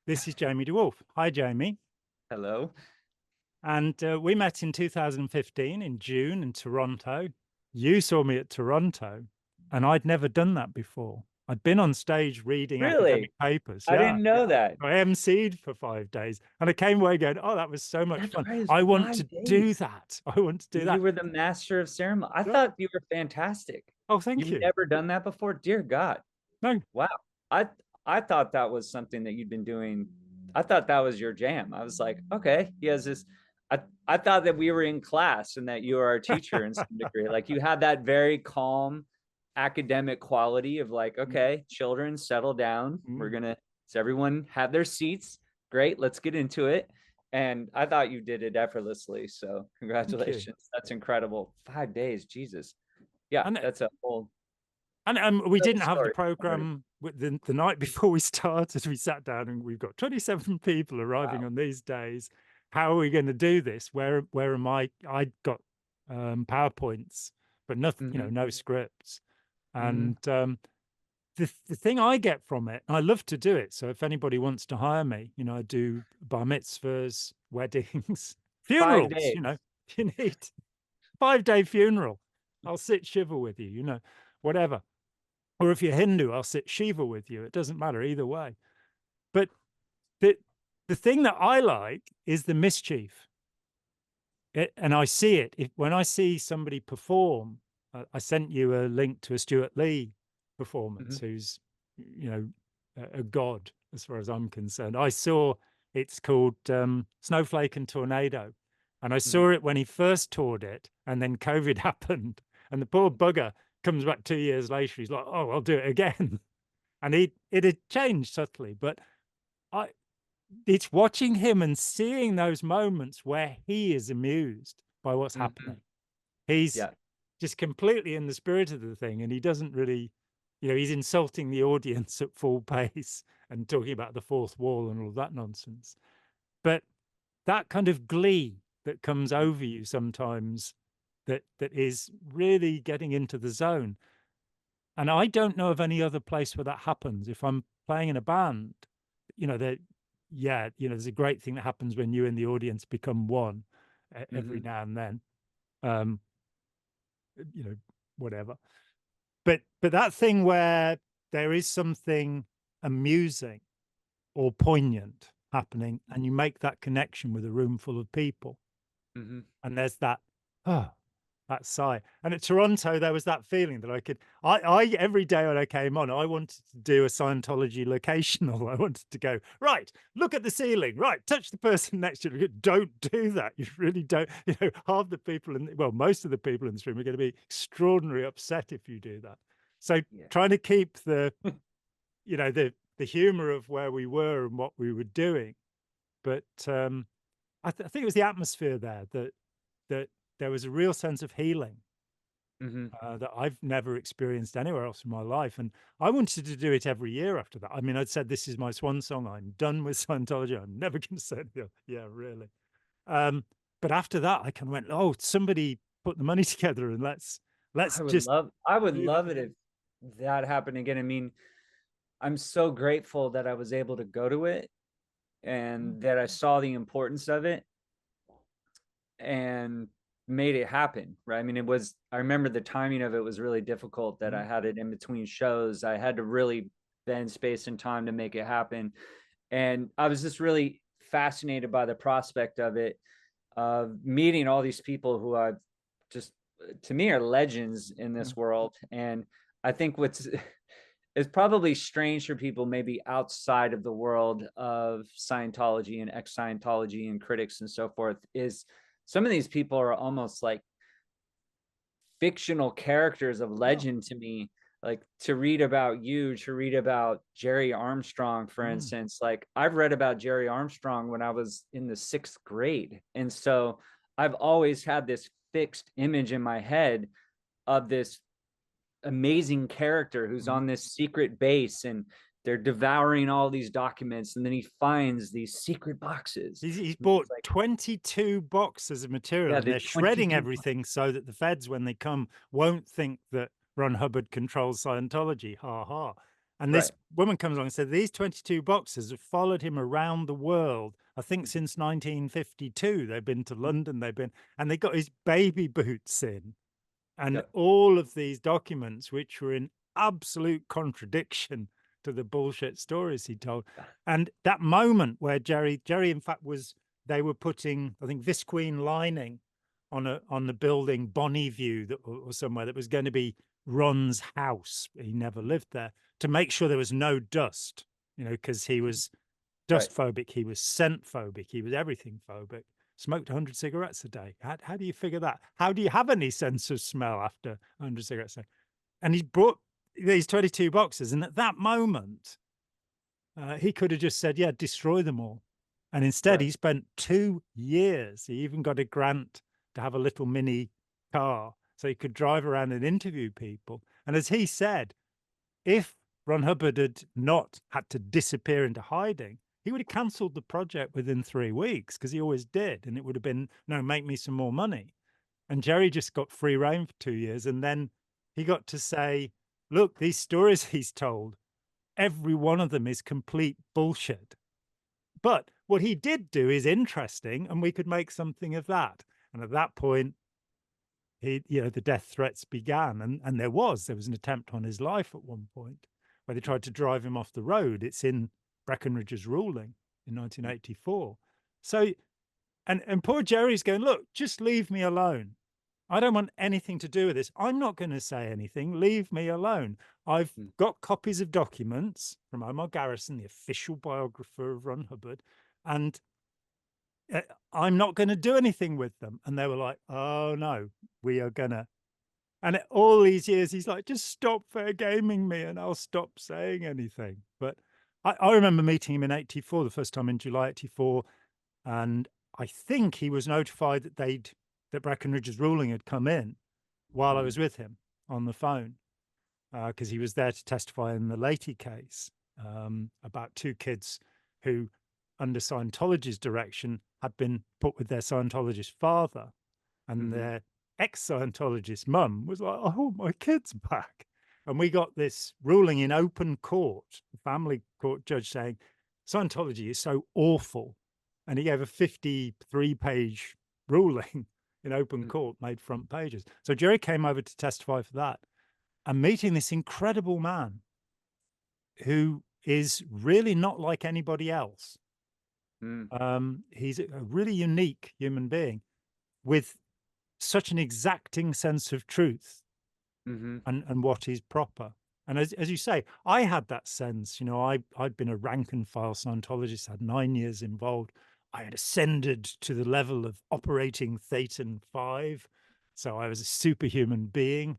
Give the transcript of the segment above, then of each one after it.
This is Jamie DeWolf. Hi, Jamie. Hello. And we met in 2015 in June in Toronto. You saw me at Toronto, and I'd never done that before. I'd been on stage reading academic Really? papers. I Yeah. didn't know that. I emceed for 5 days, and I came away going, "Oh, that was so much That's fun. right. It's I want to 5 days. do that. I want to do You that." were the master of ceremony. I Yeah. thought you were fantastic. Oh, thank You've you. never done that before? Dear God. No. Wow. I I thought that was something that you'd been doing. I thought that was your jam. I was like, okay, he has this. I thought that we were in class and that you were our teacher in some degree. Like you had that very calm academic quality of like, okay, children, settle down. We're Mm, gonna Does everyone have their seats? Great, let's get into it. And I thought you did it effortlessly. So thank you. congratulations. That's incredible. 5 days, Jesus. Yeah, And that's a whole we didn't have the story already. program with the night before we started. We sat down and we've got 27 people arriving Wow. on these days. How are we going to do this? Where am I? I got PowerPoints, but nothing, Hmm. no scripts. Hmm. And the thing I get from it, I love to do it. So if anybody wants to hire me, I do bar mitzvahs, weddings, five funerals. days. If you need 5-day funeral, I'll sit shiva with you. Whatever. Or if you're Hindu, I'll sit Shiva with you. It doesn't matter either way. But the the thing that I like is the mischief. And I see it. When I see somebody perform, I sent you a link to a Stuart Lee performance, Hmm. who's, a god as far as I'm concerned. I saw it's called Snowflake and Tornado. And I Hmm. saw it when he first toured it, and then COVID happened. And the poor bugger comes back 2 years later. He's like, "Oh, I'll do it again." And it had changed subtly, but I it's watching him and seeing those moments where he is amused by what's Hmm. happening. He's Yeah. just completely in the spirit of the thing, and he doesn't really, he's insulting the audience at full pace and talking about the fourth wall and all that nonsense. But that kind of glee that comes over you sometimes, that is really getting into the zone. And I don't know of any other place where that happens. If I'm playing in a band, that, yeah, there's a great thing that happens when you and the audience become one every Hmm. now and then. Um, you know, whatever. But that thing where there is something amusing or poignant happening, and you make that connection with a room full of people, Hmm. and there's that, oh, that sigh. And at Toronto, there was that feeling that I every day when I came on, I wanted to do a Scientology locational. I wanted to go, right, look at the ceiling, right, touch the person next to you. Don't do that. You really don't. Half the people well, most of the people in this room are going to be extraordinarily upset if you do that. So Yeah. trying to keep the humor of where we were and what we were doing, but I think it was the atmosphere there that there was a real sense of healing Hmm. that I've never experienced anywhere else in my life. And I wanted to do it every year after that. I mean, I'd said, this is my swan song. I'm done with Scientology. I'm never going to say it again. Yeah, really. But after that, I kind of went, oh, somebody put the money together and let's just I would do that love it if again. that happened again. I mean, I'm so grateful that I was able to go to it Mm, and that I saw the importance of it and made it happen, right? I mean, I remember the timing of it was really difficult, that I mm, had it in between shows. I had to really bend space and time to make it happen. And I was just really fascinated by the prospect of it, of meeting all these people who I've just, to me, are legends in mm, this world. And I think what's it's probably strange for people maybe outside of the world of Scientology and ex-Scientology and critics and so forth, is some of these people are almost like fictional characters of oh, legend to me. Like to read about you, to read about Jerry Armstrong, for mm, instance. Like I've read about Jerry Armstrong when I was in the 6th grade. And so I've always had this fixed image in my head of this amazing character who's mm. on this secret base, and they're devouring all these documents, and then he finds these secret boxes. He's And bought it's like, 22 boxes of material, yeah, and the they're shredding 22. everything so that the feds, when they come, won't think that Ron Hubbard controls Scientology. Ha ha. And Right. this woman comes along and said, these 22 boxers have followed him around the world. I think since 1952, they've been to London, and they got his baby boots in, and Yep. all of these documents, which were in absolute contradiction to the bullshit stories he told. And that moment where Jerry, in fact, they were putting, I think, visqueen lining on the building Bonneview or somewhere that was going to be Ron's house. He never lived there, to make sure there was no dust, because he was Right. dust phobic, he was scent phobic, he was everything phobic. Smoked 100 cigarettes a day. How do you figure that? How do you have any sense of smell after 100 cigarettes a day? And he brought these 22 boxes, and at that moment, he could have just said, yeah, destroy them all. And instead, Right. he spent 2 years. He even got a grant to have a little mini car so he could drive around and interview people. And as he said, if Ron Hubbard had not had to disappear into hiding, he would have cancelled the project within 3 weeks, because he always did. And it would have been, no, make me some more money. And Jerry just got free reign for 2 years. And then he got to say, look, these stories he's told, every one of them is complete bullshit. But what he did do is interesting, and we could make something of that. And at that point, the death threats began, and there was an attempt on his life at one point where they tried to drive him off the road. It's in Breckinridge's ruling in 1984. So, and poor Jerry's going, look, just leave me alone. I don't want anything to do with this. I'm not going to say anything. Leave me alone. I've got copies of documents from Omar Garrison, the official biographer of Ron Hubbard, and I'm not going to do anything with them. And they were like, oh no, we are gonna. And all these years, he's like, just stop fair gaming me and I'll stop saying anything. But I remember meeting him in 84, the first time in July 84. And I think he was notified that Breckinridge's ruling had come in while I was with him on the phone, because he was there to testify in the Leahy case, about 2 kids who, under Scientology's direction, had been put with their Scientologist father, and their ex-Scientologist mum was like, oh, my kid's back. And we got this ruling in open court, the family court judge saying, Scientology is so awful. And he gave a 53-page ruling in open court, made front pages. So Jerry came over to testify for that, and meeting this incredible man who is really not like anybody else. He's a really unique human being with such an exacting sense of truth and what is proper. And as you say, I had that sense. I'd been a rank and file Scientologist, had 9 years involved. I had ascended to the level of operating Thetan 5. So I was a superhuman being,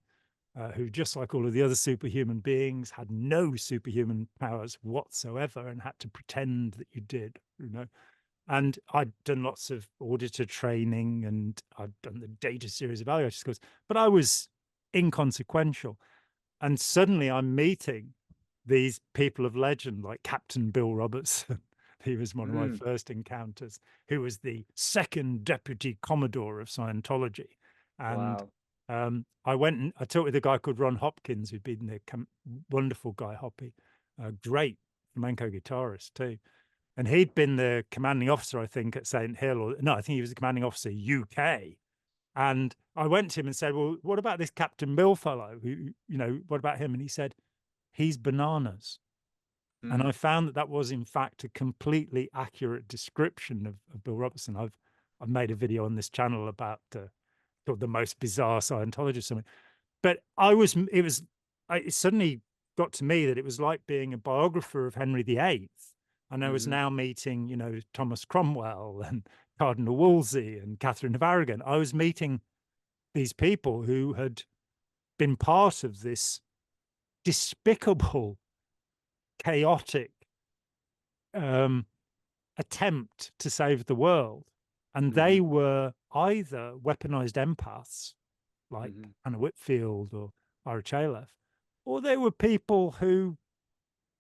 who, just like all of the other superhuman beings, had no superhuman powers whatsoever and had to pretend that you did, And I'd done lots of auditor training, and I'd done the data series evaluation course, but I was inconsequential. And suddenly I'm meeting these people of legend like Captain Bill Robertson. He was one of my first encounters, who was the second deputy commodore of Scientology. And Wow. I went and I talked with a guy called Ron Hopkins, who'd been the wonderful guy, Hoppy, a great flamenco guitarist too. And he'd been the commanding officer, I think, at St. Hill, or no, I think he was the commanding officer UK. And I went to him and said, well, what about this Captain Bill fellow? Who, what about him? And he said, he's bananas. And I found that was, in fact, a completely accurate description of Bill Robertson. I've made a video on this channel about called The Most Bizarre Scientologist or something. But it suddenly got to me that it was like being a biographer of Henry VIII. And I was now meeting, Thomas Cromwell and Cardinal Wolsey and Catherine of Aragon. I was meeting these people who had been part of this despicable, chaotic attempt to save the world. And they were either weaponized empaths, like Anna Whitfield or Ira Chaleff, or they were people who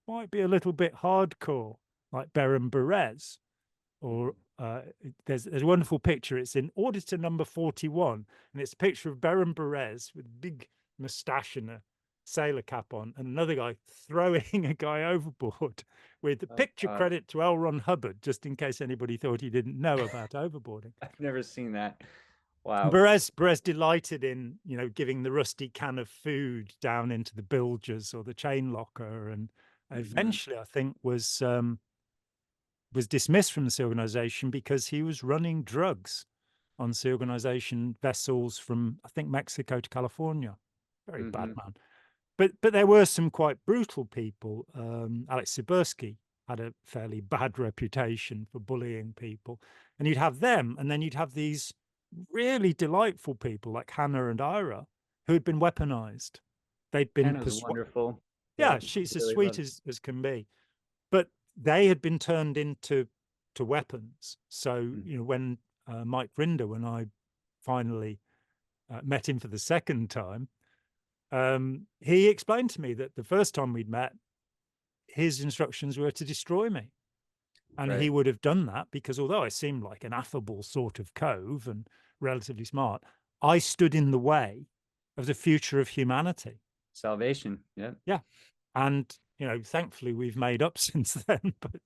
might be a little bit hardcore, like Beren Berez. Or there's a wonderful picture. It's in Auditor number 41, and it's a picture of Beren Berez with a big moustache and a sailor cap on, and another guy throwing a guy overboard with the Oh picture God, credit to L. Ron Hubbard, just in case anybody thought he didn't know about overboarding. I've never seen that. Wow. Perez delighted in, giving the rusty can of food down into the bilges or the chain locker, and Hmm. eventually, I think, was dismissed from the sea organization because he was running drugs on sea organization vessels from, I think, Mexico to California. Very bad Hmm. man. But there were some quite brutal people. Alex Sibursky had a fairly bad reputation for bullying people, and you'd have them, and then you'd have these really delightful people like Hannah and Ira, who had been weaponized. They'd been Hannah's wonderful. yeah, Yep, she's as really sweet love. as can be, but they had been turned into weapons. So Mhm. when Mike Rinder, when I finally met him for the second time, he explained to me that the first time we'd met, his instructions were to destroy me. And he Right. would have done that because although I seemed like an affable sort of cove and relatively smart, I stood in the way of the future of humanity. Salvation. Yep. Yeah. And, thankfully we've made up since then. But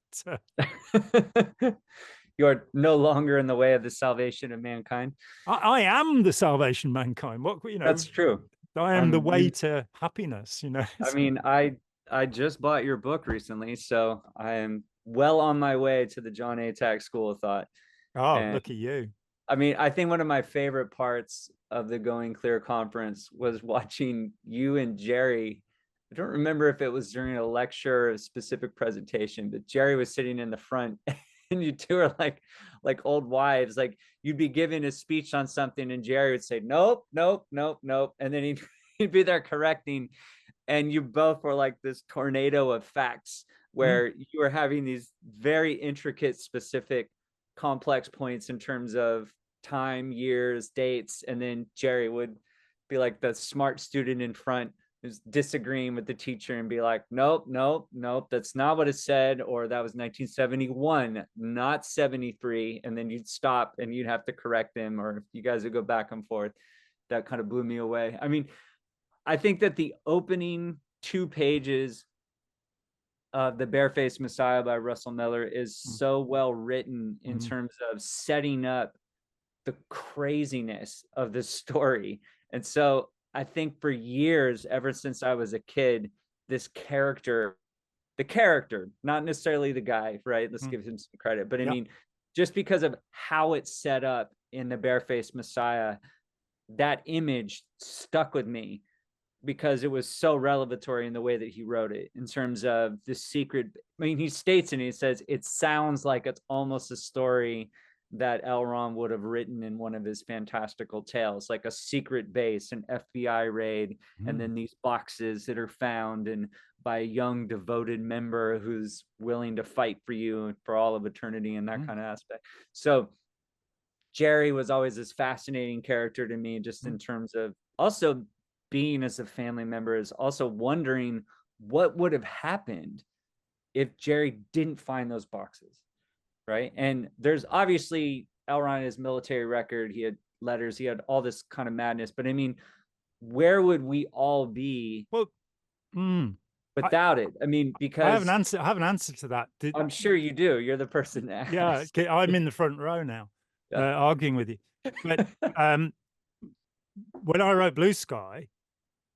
You are no longer in the way of the salvation of mankind. I am the salvation of mankind. That's true. I am the way to happiness. I mean, I just bought your book recently, so I am well on my way to the John A. Tack School of Thought. Oh, And look at you. I mean, I think one of my favorite parts of the Going Clear conference was watching you and Jerry. I don't remember if it was during a lecture or a specific presentation, but Jerry was sitting in the front and you two are like old wives. Like you'd be giving a speech on something and Jerry would say, nope, nope, nope, nope. And then he'd be there correcting. And you both were like this tornado of facts Mm, where you were having these very intricate, specific, complex points in terms of time, years, dates, and then Jerry would be like the smart student in front who's disagreeing with the teacher and be like, nope, nope, nope, that's not what it said, or that was 1971, not 73. And then you'd stop and you'd have to correct him, or you guys would go back and forth. That kind of blew me away. I mean, I think that the opening 2 pages of The Barefaced Messiah by Russell Miller is mm, so well written in mm, terms of setting up the craziness of the story. And so I think for years, ever since I was a kid, this character, the character, not necessarily the guy, right? Let's mm. give him some credit. But I Yep. mean, just because of how it's set up in The Barefaced Messiah, that image stuck with me because it was so revelatory in the way that he wrote it in terms of the secret. I mean, he states in it, he says, it sounds like it's almost a story that L. Ron would have written in one of his fantastical tales, like a secret base, an FBI raid, and Mm, then these boxes that are found and by a young devoted member who's willing to fight for you for all of eternity and that mm, kind of aspect. So Jerry was always this fascinating character to me, just mm. in terms of also being as a family member, is also wondering what would have happened if Jerry didn't find those boxes, right? And there's obviously Elron, his military record, he had letters, he had all this kind of madness. But I mean, where would we all be Well, mm, I, without it? I mean, I have an because answer. I have an answer to that. I'm sure you do. You're the person to Yeah, ask. okay, I'm in the front row now, Yeah. arguing with you. But um, when I wrote Blue Sky,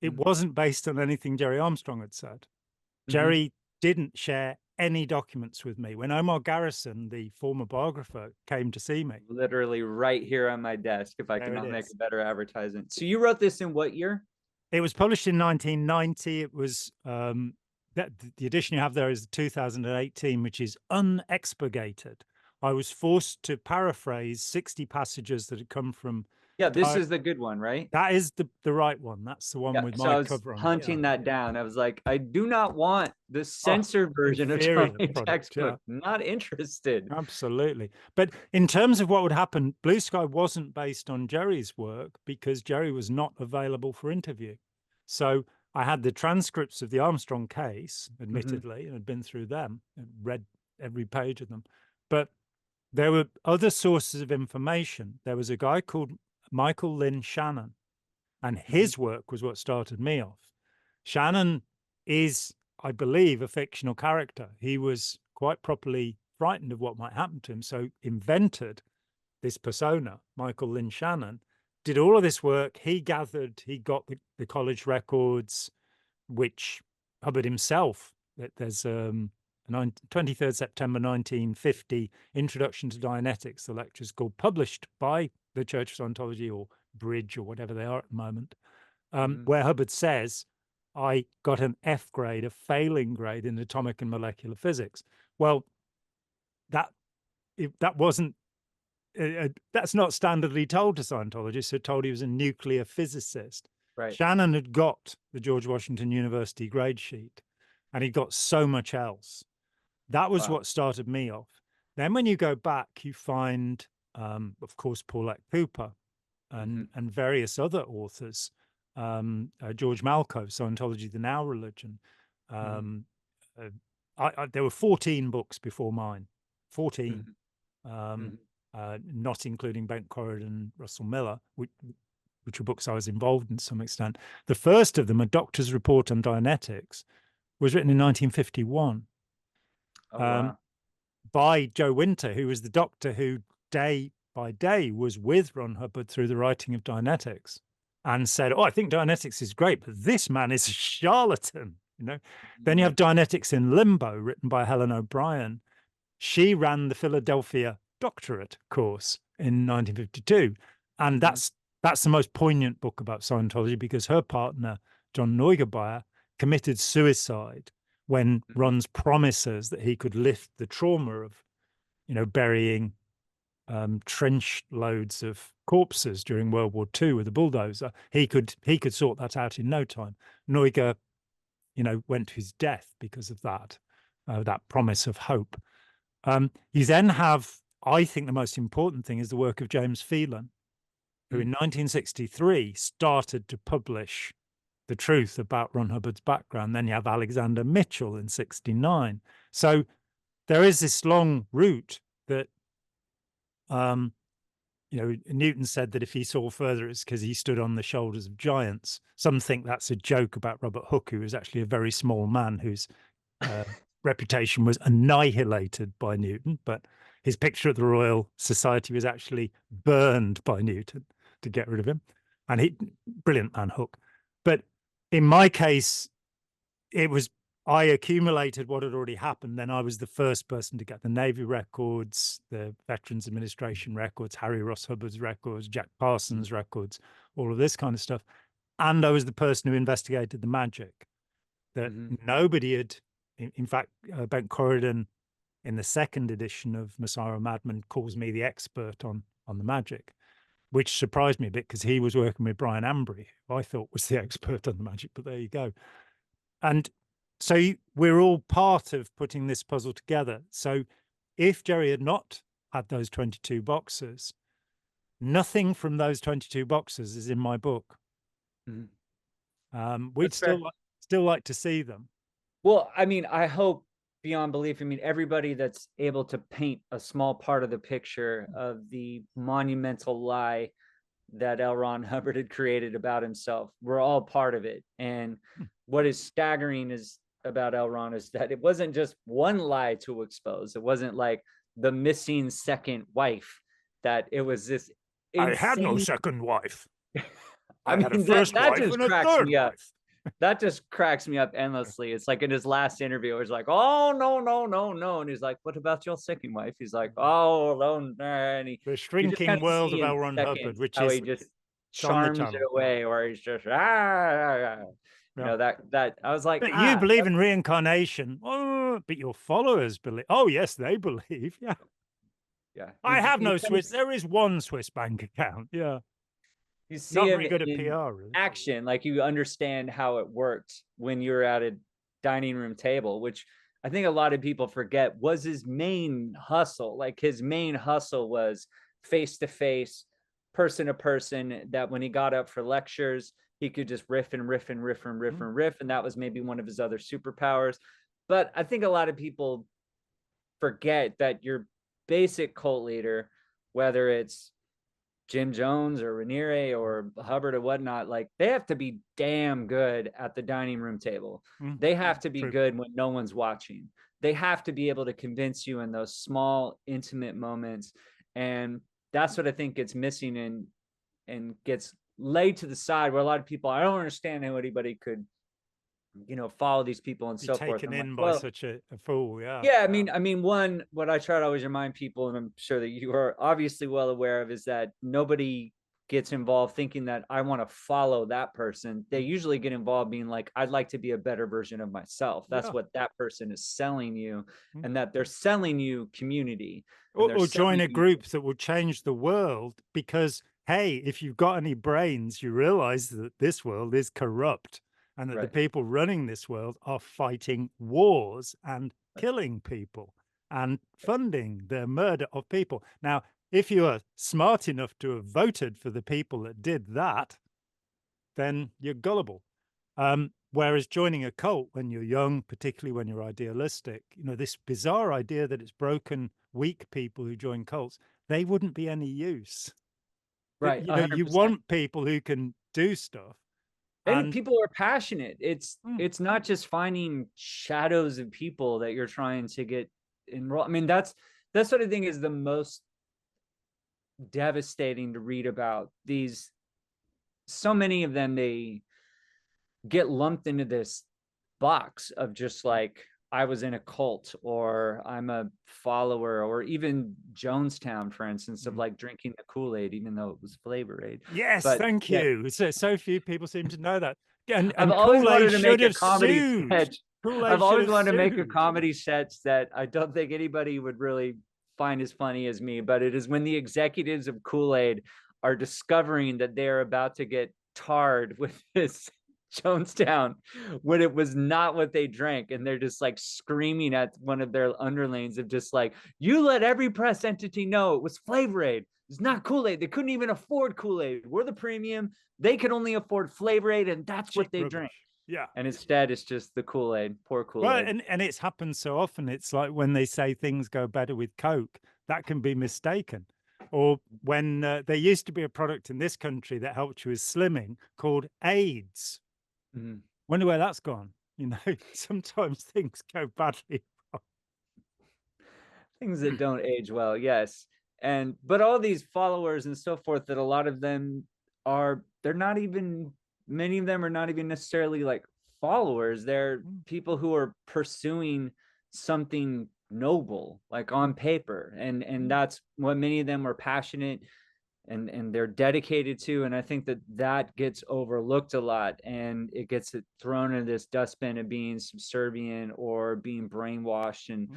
it wasn't based on anything Jerry Armstrong had said. Mm-hmm. Jerry didn't share any documents with me. When Omar Garrison, the former biographer, came to see me, Literally right here on my desk, if I there it cannot make is. a better advertisement. So you wrote this in what year? It was published in 1990. It was the edition you have there is 2018, which is unexpurgated. I was forced to paraphrase 60 passages that had come from. Yeah, this is the good one, right? That is the right one. That's the one Yeah. with So my I was cover on it. Yeah. hunting that down. I was like, I do not want the Oh, censored version of inferior Johnny product. textbook. Yeah, Not interested. absolutely. But in terms of what would happen, Blue Sky wasn't based on Jerry's work because Jerry was not available for interview. So I had the transcripts of the Armstrong case, Mm-hmm. admittedly, and had been through them and read every page of them. But there were other sources of information. There was a guy called Michael Lynn Shannon, and Mm-hmm. his work was what started me off. Shannon is, I believe, a fictional character. He was quite properly frightened of what might happen to him, so invented this persona, Michael Lynn Shannon, did all of this work. He got the college records, which Hubbard himself, there's 23rd September 1950, Introduction to Dianetics, the lecture's called, published by the Church of Scientology, or Bridge, or whatever they are at the moment, where Hubbard says, I got an F grade, a failing grade in atomic and molecular physics. Well, that wasn't, that's not standardly told to Scientologists. Who told he was a nuclear physicist. Right. Shannon had got the George Washington University grade sheet, and he got so much else. That was what started me off. Then when you go back, you find, of course, Paulette Cooper and various other authors, George Malko, Scientology, the Now Religion. There were 14 books before mine, 14. Not including Bent Corrigan and Russell Miller, which were books I was involved in to some extent. The first of them, A Doctor's Report on Dianetics, was written in 1951 by Joe Winter, who was the doctor who day by day was with Ron Hubbard through the writing of Dianetics, and said, oh, I think Dianetics is great, but this man is a charlatan. Then you have Dianetics in Limbo, written by Helen O'Brien. She ran the Philadelphia doctorate course in 1952, and that's the most poignant book about Scientology, because her partner John Neugebauer committed suicide when Ron's promises that he could lift the trauma of burying trench loads of corpses during World War II with a bulldozer, he could sort that out in no time. Neuger went to his death because of that promise of hope. You then have, I think the most important thing is the work of James Phelan, who in 1963 started to publish the truth about Ron Hubbard's background. Then you have Alexander Mitchell in 1969. So there is this long route that, Newton said that if he saw further, it's because he stood on the shoulders of giants. Some think that's a joke about Robert Hooke, who was actually a very small man whose reputation was annihilated by Newton, but his picture at the Royal Society was actually burned by Newton to get rid of him. And brilliant man, Hooke. But in my case, I accumulated what had already happened. Then I was the first person to get the Navy records, the Veterans Administration records, Harry Ross Hubbard's records, Jack Parsons' records, all of this kind of stuff. And I was the person who investigated the magic that nobody had. In fact, Bent Corrigan, in the second edition of Messiah Madman, calls me the expert on the magic, which surprised me a bit because he was working with Brian Ambry, who I thought was the expert on the magic, but there you go. And so we're all part of putting this puzzle together. So if Jerry had not had those 22 boxes, nothing from those 22 boxes is in my book. We'd still like to see them. Well, I mean, I hope beyond belief. I mean, everybody that's able to paint a small part of the picture of the monumental lie that L. Ron Hubbard had created about himself, we're all part of it. And what is staggering is about L. Ron is that it wasn't just one lie to expose. It wasn't like the missing second wife, that it was this insane... I had no second wife. I mean, had a first wife and a third wife. That just cracks me up endlessly. It's like in his last interview, he's like, oh, no. And he's like, what about your second wife? He's like, oh, no. And the shrinking world of L. Ron Hubbard, which is... he just charms it away, or he's just, you know, that I was like, but you believe in reincarnation. Oh, but your followers believe. Oh, yes, they believe. Yeah. Yeah. I have no Swiss. There is one Swiss bank account. Yeah. You see not him very good at in PR, really. action, like you understand how it worked when you're at a dining room table, which I think a lot of people forget was his main hustle. Like his main hustle was face-to-face, person-to-person, that when he got up for lectures, he could just riff and riff. And that was maybe one of his other superpowers. But I think a lot of people forget that your basic cult leader, whether it's Jim Jones or Raniere or Hubbard or whatnot, like they have to be damn good at the dining room table. They have to be True. good when no one's watching. They have to be able to convince you in those small, intimate moments. And that's what I think gets missing and gets laid to the side, where a lot of people, I don't understand how anybody could, follow these people and Be so forth. taken I'm like, in by well, such a fool. Yeah. yeah, I mean, one, what I try to always remind people, and I'm sure that you are obviously well aware of, is that nobody gets involved thinking that I want to follow that person. They usually get involved being like, I'd like to be a better version of myself. That's Yeah. what that person is selling you, and that they're selling you community, and they're Or join selling a you, group that will change the world because, hey, if you've got any brains, you realize that this world is corrupt and that the right, people running this world are fighting wars and killing people and funding the murder of people. Now, if you are smart enough to have voted for the people that did that, then you're gullible. Whereas joining a cult when you're young, particularly when you're idealistic, this bizarre idea that it's broken, weak people who join cults, they wouldn't be any use. right, You 100%. want people who can do stuff. And And people are passionate. It's mm, it's not just finding shadows of people that you're trying to get enrolled. I mean, that's what I think is the most devastating to read about. These, so many of them, they get lumped into this box of just like, I was in a cult, or I'm a follower, or even Jonestown, for instance, of mm. like drinking the Kool-Aid, even though it was Flavor Aid. Yes, But thank yeah, you. So few people seem to know that. I've And always Kool-Aid wanted to should make a have comedy sued. sketch. I've Kool-Aid should always have wanted to make a sued. comedy sketch that I don't think anybody would really find as funny as me, but it is when the executives of Kool-Aid are discovering that they're about to get tarred with this Jonestown when it was not what they drank. And they're just like screaming at one of their underlings of just like, you let every press entity know it was Flavor Aid. It's not Kool-Aid. They couldn't even afford Kool-Aid. We're the premium. They could only afford Flavor Aid, and that's what Cheap they drink. rubbish. Yeah. And instead, it's just the Kool-Aid, poor Well, Kool-Aid. and it's happened so often. It's like when they say things go better with Coke, that can be mistaken. Or when there used to be a product in this country that helped you with slimming called AIDS. Mhm. Wonder where that's gone. Sometimes things go badly. Things that don't age well, yes. But all these followers and so forth, that a lot of them they're not even, many of them are not even necessarily like followers. They're Mm, people who are pursuing something noble, like mm, on paper. And mm. that's what many of them are passionate and they're dedicated to. And I think that gets overlooked a lot, and it gets thrown in this dustbin of being subservient or being brainwashed. And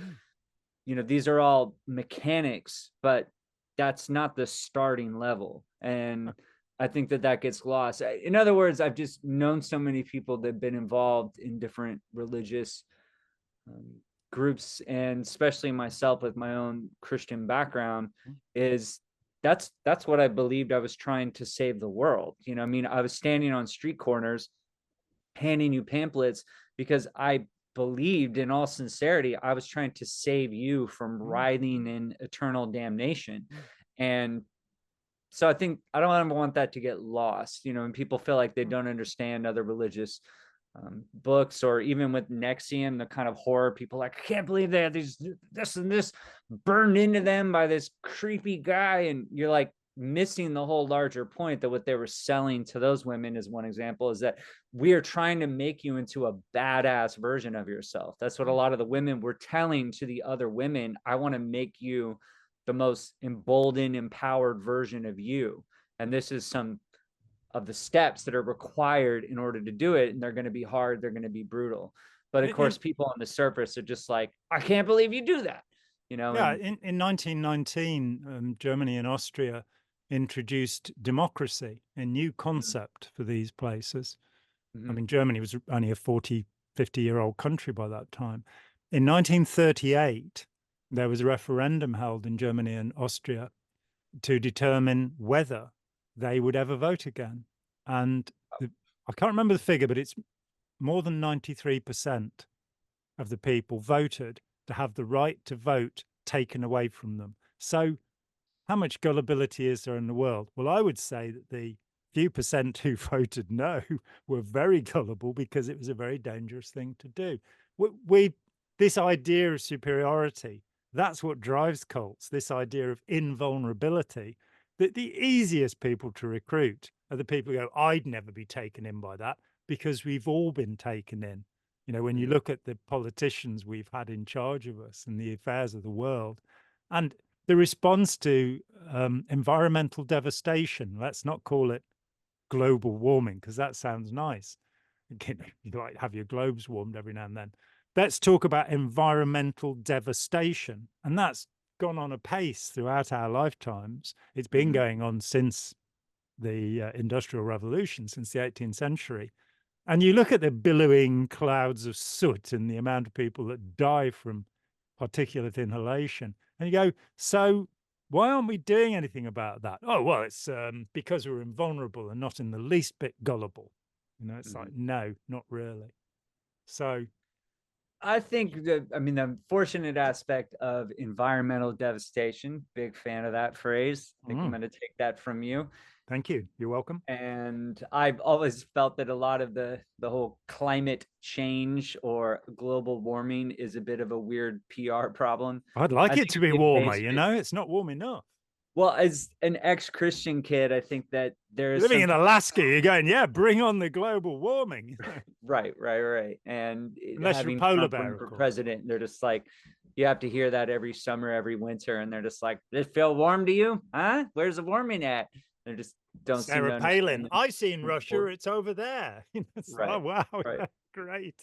Mm. these are all mechanics, but that's not the starting level. And I think that gets lost. In other words, I've just known so many people that have been involved in different religious um, groups, and especially myself with my own Christian background, is that's what I believed I was trying to save the world. I mean, I was standing on street corners handing you pamphlets because I believed in all sincerity I was trying to save you from Mm. writhing in eternal damnation. Mm. And so I think I don't ever want that to get lost, and people feel like they Mm. don't understand other religious books, or even with Nexium, the kind of horror, people like, I can't believe they had this and this burned into them by this creepy guy. And you're like missing the whole larger point, that what they were selling to those women, is one example, is that we are trying to make you into a badass version of yourself. That's what a lot of the women were telling to the other women. I want to make you the most emboldened, empowered version of you. And this is some of the steps that are required in order to do it. And they're going to be hard. They're going to be brutal. But of course, In, people on the surface are just like, I can't believe you do that. yeah, And in 1919, Germany and Austria introduced democracy, a new concept for these places. I mm-hmm. mean, Germany was only a 40, 50-year-old country by that time. In 1938, there was a referendum held in Germany and Austria to determine whether they would ever vote again. And I can't remember the figure, but it's more than 93% of the people voted to have the right to vote taken away from them. So how much gullibility is there in the world? Well, I would say that the few percent who voted no were very gullible because it was a very dangerous thing to do. This idea of superiority, that's what drives cults, this idea of invulnerability, that the easiest people to recruit are the people who go, I'd never be taken in by that, because we've all been taken in. You know, when you look at the politicians we've had in charge of us and the affairs of the world, and the response to environmental devastation, let's not call it global warming, because that sounds nice. You like have your globes warmed every now and then. Let's talk about environmental devastation. And that's gone on apace throughout our lifetimes. It's been going on since the Industrial Revolution, since the 18th century. And you look at the billowing clouds of soot and the amount of people that die from particulate inhalation, and you go, so why aren't we doing anything about that? Oh, well, it's because we're invulnerable and not in the least bit gullible. You know, it's like, no, not really. So I think the unfortunate aspect of environmental devastation, big fan of that phrase. I think I'm going to take that from you. Thank you. You're welcome. And I've always felt that a lot of the whole climate change or global warming is a bit of a weird PR problem. I'd like it to be warmer, you know, it's not warm enough. Well, as an ex-Christian kid, I think that there's living in Alaska, you're going, yeah, bring on the global warming. Right. And unless you're a polar bear for president, they're just like, you have to hear that every summer, every winter, and they're just like, does it feel warm to you? Huh? Where's the warming at? They just don't see Sarah Palin. I seen Russia, it's over there. Right. Oh, wow, right. Great.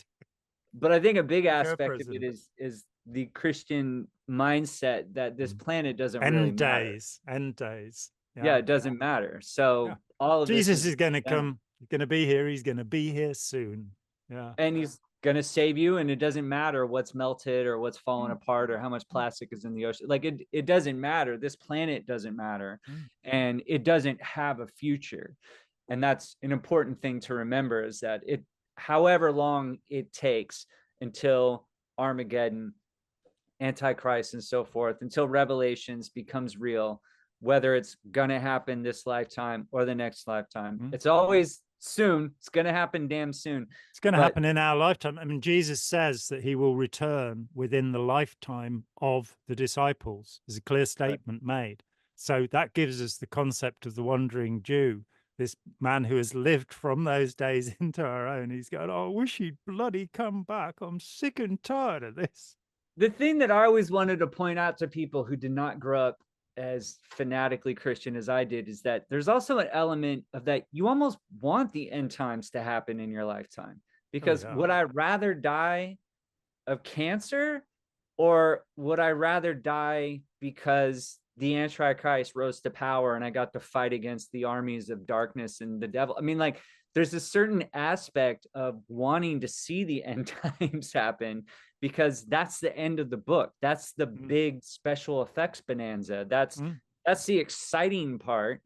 But I think a big aspect of it is the Christian mindset that this planet doesn't really matter. End days. Yeah, it doesn't matter. So all of Jesus is going to come. He's going to be here. He's going to be here soon. Yeah. And he's going to save you. And it doesn't matter what's melted or what's fallen apart or how much plastic is in the ocean. Like it doesn't matter. This planet doesn't matter. And it doesn't have a future. And that's an important thing to remember, is that however long it takes until Armageddon, Antichrist, and so forth, until Revelations becomes real, whether it's going to happen this lifetime or the next lifetime, it's always soon. It's going to happen damn soon. It's going to happen in our lifetime. I mean, Jesus says that he will return within the lifetime of the disciples. There's a clear statement made. So that gives us the concept of the wandering Jew, this man who has lived from those days into our own. He's going, oh, I wish he'd bloody come back. I'm sick and tired of this. The thing that I always wanted to point out to people who did not grow up as fanatically Christian as I did is that there's also an element of that you almost want the end times to happen in your lifetime. Because would I rather die of cancer, or would I rather die because the Antichrist rose to power and I got to fight against the armies of darkness and the devil? I mean, like, there's a certain aspect of wanting to see the end times happen, because that's the end of the book. That's the big special effects bonanza. That's the exciting part.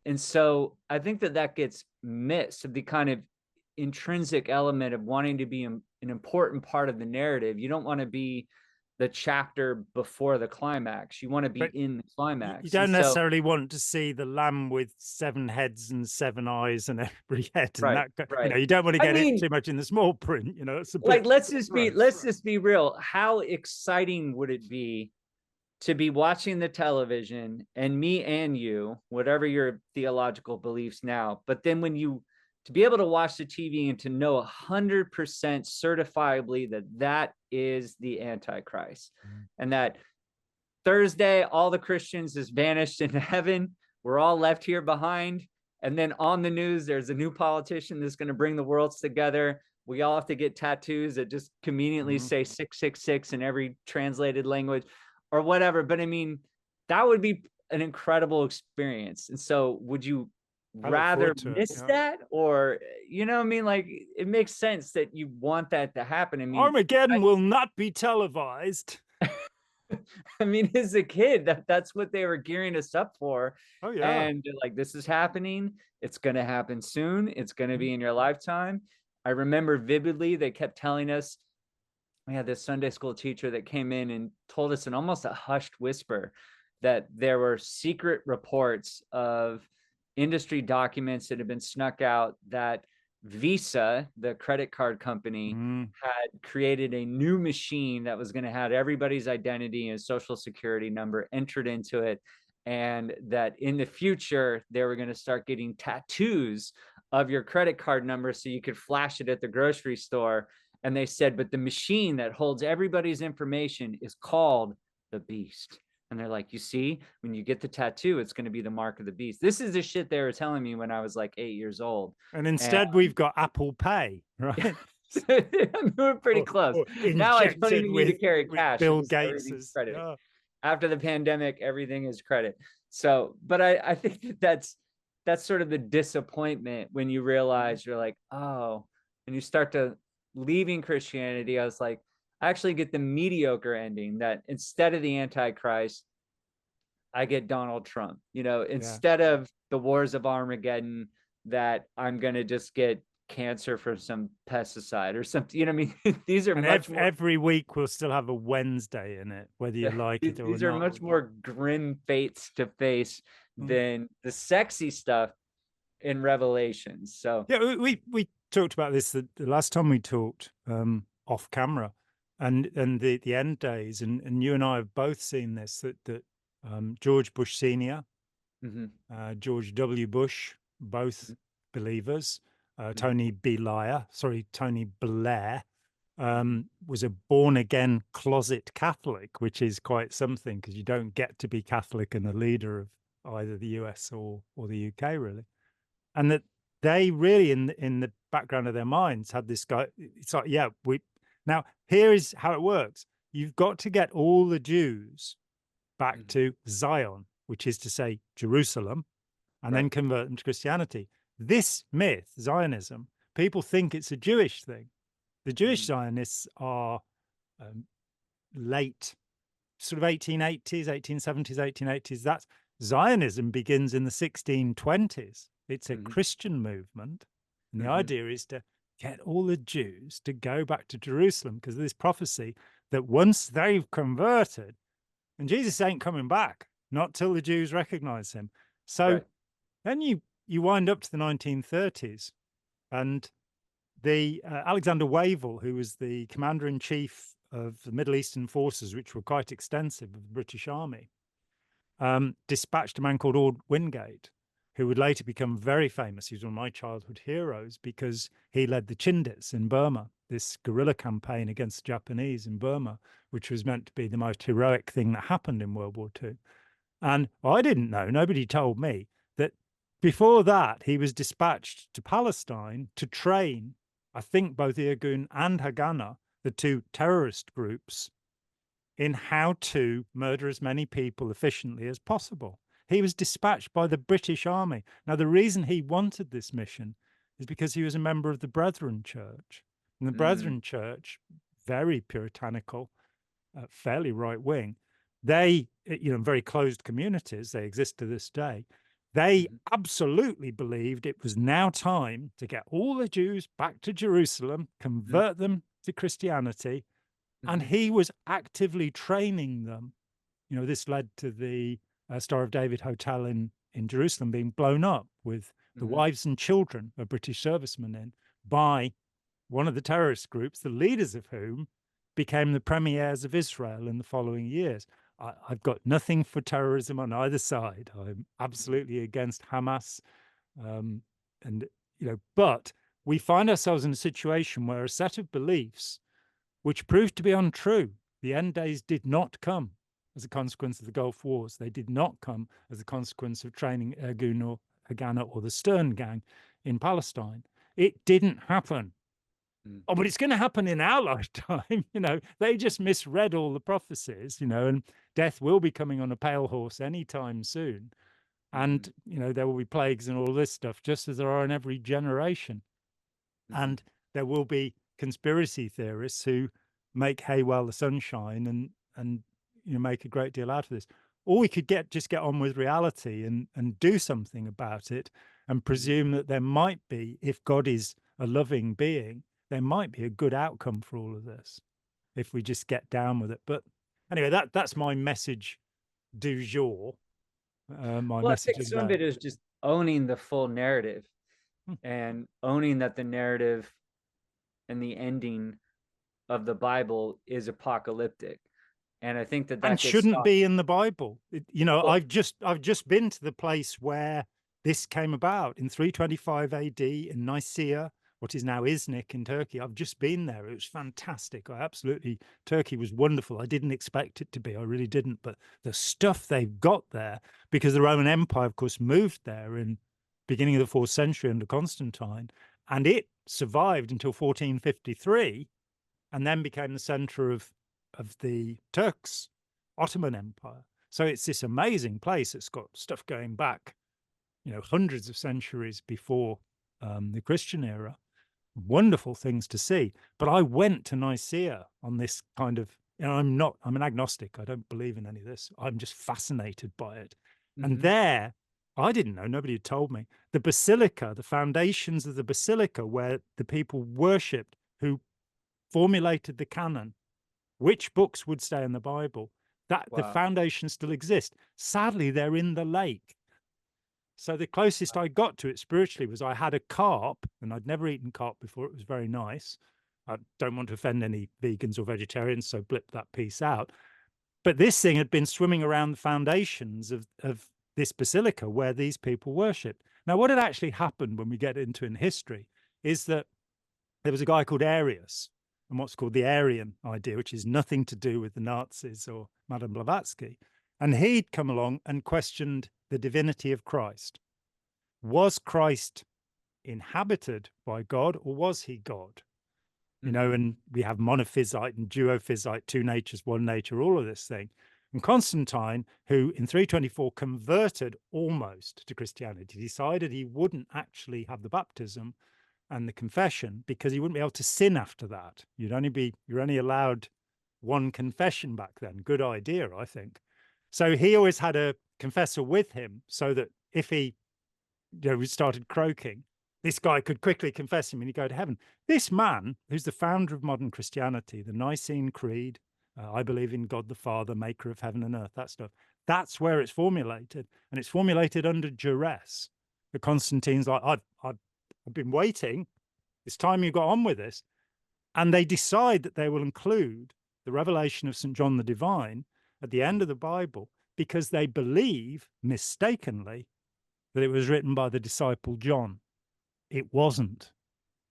And so I think that gets missed, of the kind of intrinsic element of wanting to be an important part of the narrative. You don't want to be the chapter before the climax. You want to be in the climax. You don't necessarily want to see the lamb with 7 heads and 7 eyes and every head. And you know, you don't want to get it too much in the small print. You know, it's a bit, like, let's just be real. How exciting would it be to be watching the television, and me and you, whatever your theological beliefs now, but then to be able to watch the TV and to know 100% certifiably that is the Antichrist, and that Thursday, all the Christians just vanished into heaven. We're all left here behind. And then on the news, there's a new politician that's going to bring the worlds together. We all have to get tattoos that just conveniently say 666 in every translated language or whatever. But I mean, that would be an incredible experience. And so would you rather miss that, or, you know what I mean? Like, it makes sense that you want that to happen. I mean, Armageddon will not be televised. I mean, as a kid, that's what they were gearing us up for. Oh yeah. And like, this is happening. It's going to happen soon. It's going to be in your lifetime. I remember vividly, they kept telling us, we had this Sunday school teacher that came in and told us in almost a hushed whisper, that there were secret reports of industry documents that had been snuck out that Visa, the credit card company, had created a new machine that was going to have everybody's identity and social security number entered into it. And that in the future, they were going to start getting tattoos of your credit card number so you could flash it at the grocery store. And they said, but the machine that holds everybody's information is called the Beast. And they're like, you see, when you get the tattoo, it's going to be the mark of the beast. This is the shit they were telling me when I was like 8 years old. And instead, we've got Apple Pay, right? We're pretty close. Or Now I don't even need to carry with cash. Bill Everything's Gates's. credit. Yeah. After the pandemic, everything is credit. So, but I think that's sort of the disappointment when you realize you're like, oh, and you start to leaving Christianity. I was like, I actually get the mediocre ending that instead of the Antichrist, I get Donald Trump. You know, instead of the wars of Armageddon, that I'm gonna just get cancer from some pesticide or something. You know what I mean? These are And much more, every week we'll still have a Wednesday in it, whether you like it or these are not. much more grim fates to face than the sexy stuff in Revelations. So yeah, we talked about this the last time we talked off camera, and the end days, and you and I have both seen this, that George Bush Senior, George W. Bush, both believers, Tony Blair, was a born-again closet Catholic, which is quite something because you don't get to be Catholic and a leader of either the US or the UK, really. And that they really, in the background of their minds, had this guy. It's like, yeah, now here is how it works. You've got to get all the Jews back to Zion, which is to say Jerusalem, and then convert them to Christianity. This myth, Zionism, people think it's a Jewish thing. The Jewish Zionists are late, sort of 1880s, 1870s, 1880s. That's Zionism begins in the 1620s. It's a Christian movement. And the idea is to get all the Jews to go back to Jerusalem because of this prophecy that once they've converted, and Jesus ain't coming back, not till the Jews recognize him. So then you wind up to the 1930s, and the Alexander Wavell, who was the commander-in-chief of the Middle Eastern forces, which were quite extensive of the British Army, dispatched a man called Ord Wingate, who would later become very famous. He was one of my childhood heroes because he led the Chindits in Burma, this guerrilla campaign against the Japanese in Burma, which was meant to be the most heroic thing that happened in World War II. And I didn't know, nobody told me, that before that, he was dispatched to Palestine to train, I think, both Irgun and Haganah, the two terrorist groups, in how to murder as many people efficiently as possible. He was dispatched by the British Army. Now, the reason he wanted this mission is because he was a member of the Brethren Church. And the Brethren Church, very puritanical, fairly right-wing, they, very closed communities, they exist to this day. They absolutely believed it was now time to get all the Jews back to Jerusalem, convert them to Christianity, and he was actively training them. This led to the Star of David Hotel in Jerusalem being blown up with the wives and children of British servicemen in by one of the terrorist groups, the leaders of whom became the premiers of Israel in the following years. I've got nothing for terrorism on either side. I'm absolutely against Hamas. But we find ourselves in a situation where a set of beliefs which proved to be untrue. The end days did not come as a consequence of the Gulf Wars. They did not come as a consequence of training Irgun or Haganah or the Stern Gang in Palestine. It didn't happen. Oh, but it's going to happen in our lifetime. They just misread all the prophecies, and death will be coming on a pale horse anytime soon. And, there will be plagues and all this stuff, just as there are in every generation. And there will be conspiracy theorists who make hay while the sun shine and make a great deal out of this. Or we could just get on with reality and do something about it and presume that there might be, if God is a loving being, there might be a good outcome for all of this if we just get down with it. But anyway, that's my message du jour. My Well, I message think of the some of day. it is just owning the full narrative Hmm. and owning that the narrative and the ending of the Bible is apocalyptic. And I think that And that gets shouldn't stopped. be in the Bible. Well, I've just been to the place where this came about in 325 AD in Nicaea, what is now Iznik in Turkey. I've just been there. It was fantastic. Turkey was wonderful. I didn't expect it to be. I really didn't. But the stuff they've got there, because the Roman Empire, of course, moved there in beginning of the 4th century under Constantine, and it survived until 1453 and then became the center of the Turks Ottoman Empire. So it's this amazing place. It's got stuff going back, hundreds of centuries before the Christian era. Wonderful things to see. But I went to Nicaea on this kind of, I'm an agnostic. I don't believe in any of this. I'm just fascinated by it. And mhm. there, I didn't know, nobody had told me, the basilica, the foundations of the basilica where the people worshipped who formulated the canon, which books would stay in the Bible, that the Wow. foundations still exist. Sadly, they're in the lake. So the closest I got to it spiritually was I had a carp, and I'd never eaten carp before. It was very nice. I don't want to offend any vegans or vegetarians, so blip that piece out. But this thing had been swimming around the foundations of this basilica where these people worshipped. Now, what had actually happened when we get into in history is that there was a guy called Arius and what's called the Aryan idea, which is nothing to do with the Nazis or Madame Blavatsky. And he'd come along and questioned the divinity of Christ. Was Christ inhabited by God or was he God? Mhm. And we have monophysite and duophysite, two natures, one nature, all of this thing. And Constantine, who in 324 converted almost to Christianity, decided he wouldn't actually have the baptism and the confession because he wouldn't be able to sin after that. You're only allowed one confession back then. Good idea, I think. So he always had a confessor with him so that if he started croaking, this guy could quickly confess him and he'd go to heaven. This man, who's the founder of modern Christianity, the Nicene Creed, I believe in God the Father, maker of heaven and earth, that stuff, that's where it's formulated. And it's formulated under duress. The Constantine's like, I've been waiting. It's time you got on with this. And they decide that they will include the revelation of St. John the Divine at the end of the Bible because they believe mistakenly that it was written by the disciple John. It wasn't.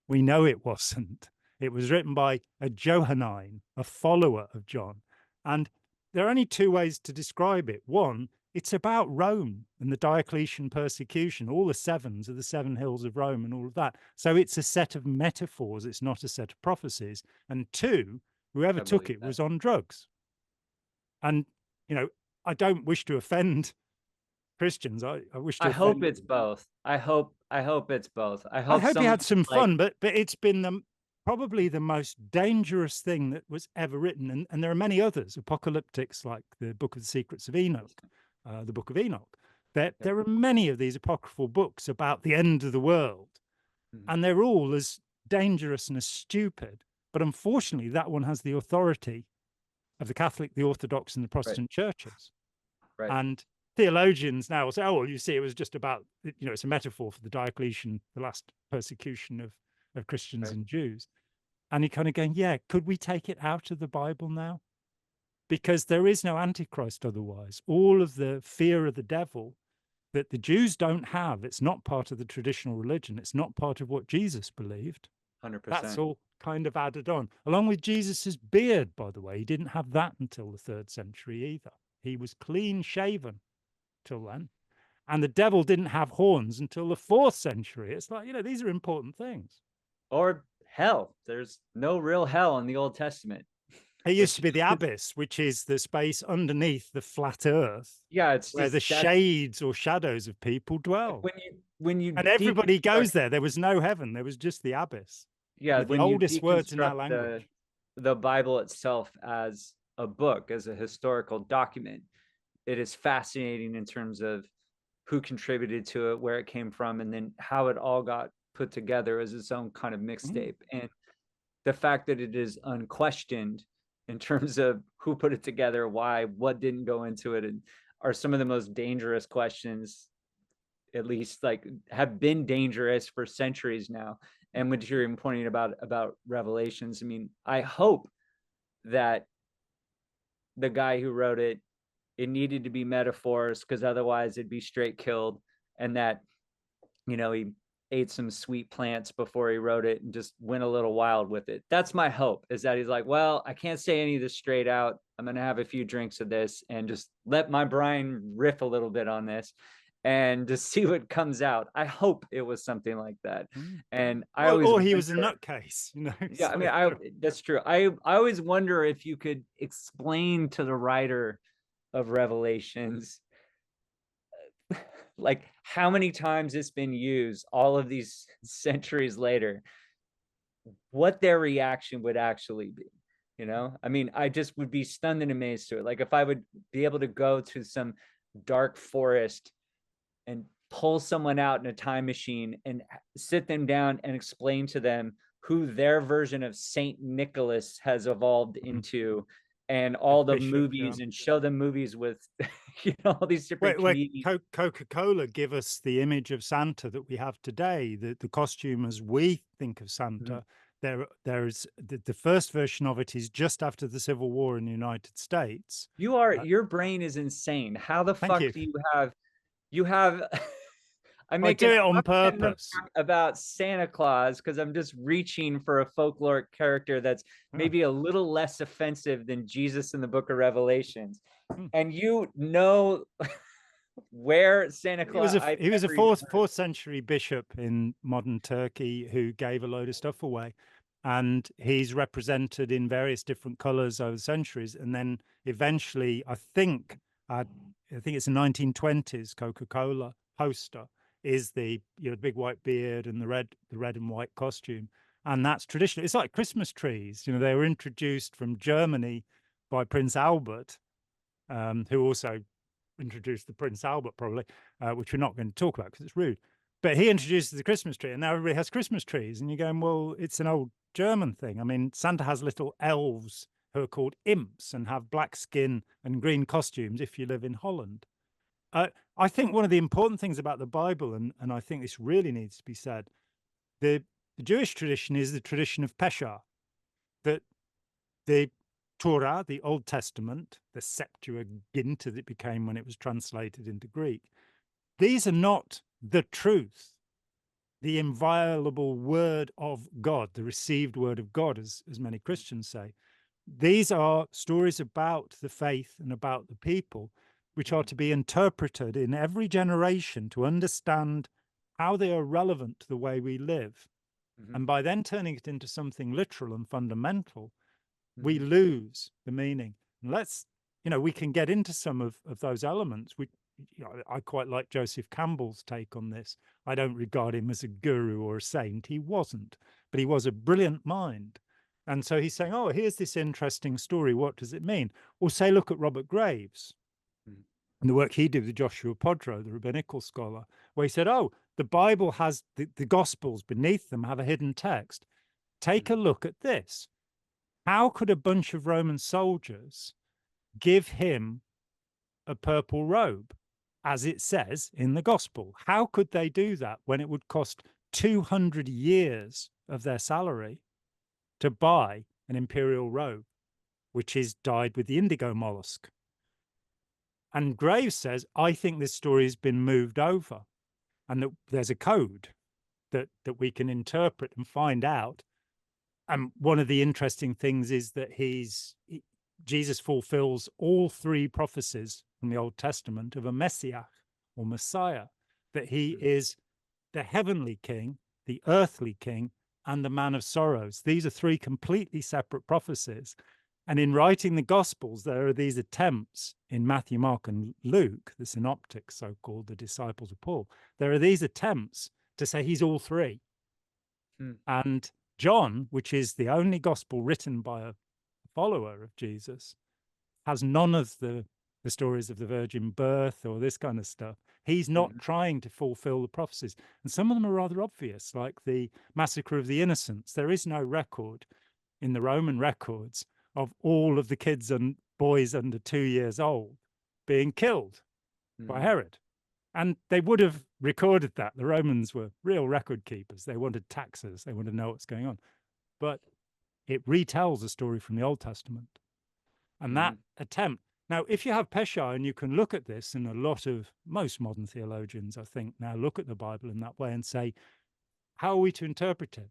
We know it wasn't. It was written by a Johannine, a follower of John. And there are only two ways to describe it. One, it's about Rome and the Diocletian persecution. All the sevens are the seven hills of Rome and all of that. So it's a set of metaphors. It's not a set of prophecies. And two, whoever I took believe it that. was on drugs. And, I don't wish to offend Christians. I wish to I hope offend. it's both. I hope it's both. I I hope hope you someone had some like, fun, but it's been probably the most dangerous thing that was ever written. And there are many others, apocalyptics like the Book of the Secrets of Enoch, the Book of Enoch. yep. There are many of these apocryphal books about the end of the world, Mhm. and they're all as dangerous and as stupid. But unfortunately, that one has the authority of the Catholic, the Orthodox, and the Right, Protestant churches. right, And theologians now will say, oh, well, you see, it was just about, it's a metaphor for the Diocletian, the last persecution of Christians right. and Jews. And you're kind of going, yeah, could we take it out of the Bible now? Because there is no Antichrist otherwise. All of the fear of the devil that the Jews don't have, it's not part of the traditional religion. It's not part of what Jesus believed. That's 100%. all kind of added on, along with Jesus's beard, by the way. He didn't have that until the 3rd century either. He was clean shaven till then. And the devil didn't have horns until the 4th century. It's like, these are important things. Or hell. There's no real hell in the Old Testament, It used which to be the abyss, which is the space underneath the flat earth yeah, it's where just the that's shades or shadows of people dwell. when you And everybody deconstruct, goes there. There was no heaven. There was just the abyss yeah, with the when you oldest words in our deconstruct language. the Bible itself as a book, as a historical document, it is fascinating in terms of who contributed to it, where it came from, and then how it all got put together as its own kind of Mm. mixtape. And the fact that it is unquestioned in terms of who put it together, why, what didn't go into it. And are some of the most dangerous questions, at least like have been dangerous for centuries now. And what you're pointing about Revelations, I mean, I hope that the guy who wrote it, it needed to be metaphors because otherwise it'd be straight killed, and that, you know, he ate some sweet plants before he wrote it and just went a little wild with it. That's my hope, is that he's like, well, I can't say any of this straight out. I'm going to have a few drinks of this and just let my brain riff a little bit on this and just see what comes out. I hope it was something like that. And I always or he was a wonder, nutcase, you know. yeah, I mean, So, that's true. I always wonder if you could explain to the writer of Revelations like how many times it's been used all of these centuries later, what their reaction would actually be. You know, I mean, I just would be stunned and amazed to it. Like if I would be able to go to some dark forest and pull someone out in a time machine and sit them down and explain to them who their version of Saint Nicholas has evolved into, and all the bishop, yeah. movies, and show them movies with, you know, all these different comedians. Coca-Cola give us the image of Santa that we have today, the costume as we think of Santa. There's the first version of it is just after the Civil War in the United States. Your brain is insane. How the Thank fuck you. do you have I I make do an it on offhand purpose. remark about Santa Claus because I'm just reaching for a folkloric character that's maybe a little less offensive than Jesus in the Book of Revelations. And you know where Santa Claus, He was a fourth century bishop in modern Turkey who gave a load of stuff away, and he's represented in various different colors over the centuries. And then eventually, I think it's a 1920s Coca-Cola poster is the, you know, the big white beard and the red and white costume, and that's traditional. It's like Christmas trees. You know, they were introduced from Germany by Prince Albert, who also introduced the Prince Albert, probably, which we're not going to talk about because it's rude. But he introduces the Christmas tree, and now everybody has Christmas trees. And you're going, well, it's an old German thing. I mean, Santa has little elves who are called imps and have black skin and green costumes if you live in Holland. I think one of the important things about the Bible, and I think this really needs to be said, the Jewish tradition is the tradition of Pesha, that the Torah, the Old Testament, the Septuagint as it became when it was translated into Greek, these are not the truth, the inviolable word of God, the received word of God, as many Christians say. These are stories about the faith and about the people, which are to be interpreted in every generation to understand how they are relevant to the way we live. And by then turning it into something literal and fundamental, we lose the meaning. And we can get into some of those elements. I quite like Joseph Campbell's take on this. I don't regard him as a guru or a saint. He wasn't, but he was a brilliant mind. And so he's saying, oh, here's this interesting story. What does it mean? Or say, look at Robert Graves and the work he did with Joshua Podro, the rabbinical scholar, where he said, oh, the Bible has the Gospels beneath them have a hidden text. Take a look at this. How could a bunch of Roman soldiers give him a purple robe, as it says in the Gospel? How could they do that when it would cost 200 years of their salary to buy an imperial robe, which is dyed with the indigo mollusk? And Graves says, I think this story has been moved over, and that there's a code that we can interpret and find out. And one of the interesting things is that Jesus fulfills all three prophecies from the Old Testament of a Messiah or Messiah, that he is the heavenly king, the earthly king, and the man of sorrows. These are three completely separate prophecies. And in writing the Gospels, there are these attempts in Matthew, Mark, and Luke, the synoptics, so-called, the disciples of Paul. There are these attempts to say he's all three. And John, which is the only gospel written by a follower of Jesus, has none of the stories of the virgin birth or this kind of stuff. He's not trying to fulfill the prophecies. And some of them are rather obvious, like the massacre of the innocents. There is no record in the Roman records of all of the kids and boys under 2 years old being killed by Mhm. Herod. And they would have recorded that. The Romans were real record keepers. They wanted taxes, they wanted to know what's going on. But it retells a story from the Old Testament. And that Mhm. attempt. Now, if you have Pesha and you can look at this, and a lot of most modern theologians, I think, now look at the Bible in that way and say, how are we to interpret it?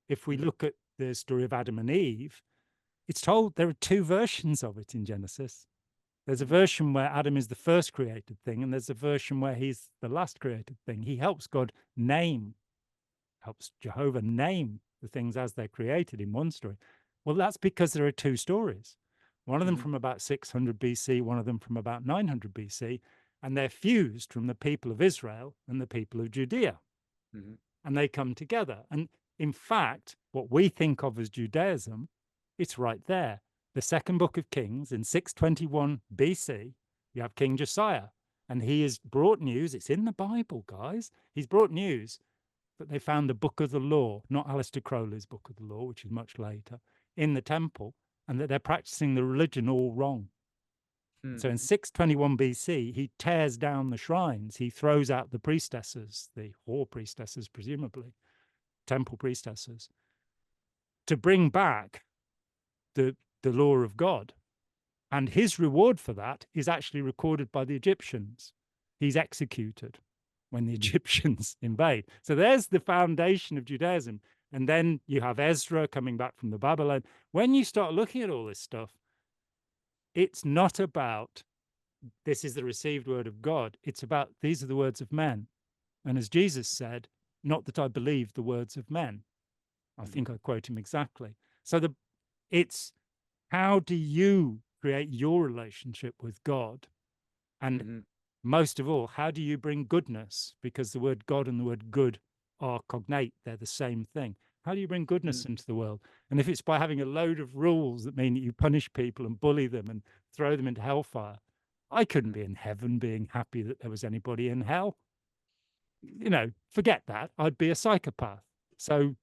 If we Mhm. look at the story of Adam and Eve, it's told there are two versions of it in Genesis. There's a Mhm. version where Adam is the first created thing, and there's a version where he's the last created thing. He helps God name, helps Jehovah name the things as they're created in one story. Well, that's because there are two stories. One of them Mhm. from about 600 BC, one of them from about 900 BC, and they're fused from the people of Israel and the people of Judea, Mhm. and they come together. And in fact, what we think of as Judaism, it's right there. The second book of Kings in 621 BC, you have King Josiah, and he has brought news. It's in the Bible, guys. He's brought news that they found the book of the law, not Aleister Crowley's book of the law, which is much later, in the temple, and that they're practicing the religion all wrong. Mhm. So in 621 BC, he tears down the shrines. He throws out the priestesses, the whore priestesses, presumably, temple priestesses, to bring back the, the law of God. And his reward for that is actually recorded by the Egyptians. He's executed when the Egyptians invade. So there's the foundation of Judaism. And then you have Ezra coming back from the Babylon. When you start looking at all this stuff, it's not about this is the received word of God. It's about these are the words of men. And as Jesus said, not that I believe the words of men. I Mhm. think I quote him exactly. So it's how do you create your relationship with God? And Mhm. most of all, how do you bring goodness? Because the word God and the word good are cognate, they're the same thing. How do you bring goodness Mhm. into the world? And if it's by having a load of rules that mean that you punish people and bully them and throw them into hellfire, I couldn't Mhm. be in heaven being happy that there was anybody in hell. Forget that. I'd be a psychopath. So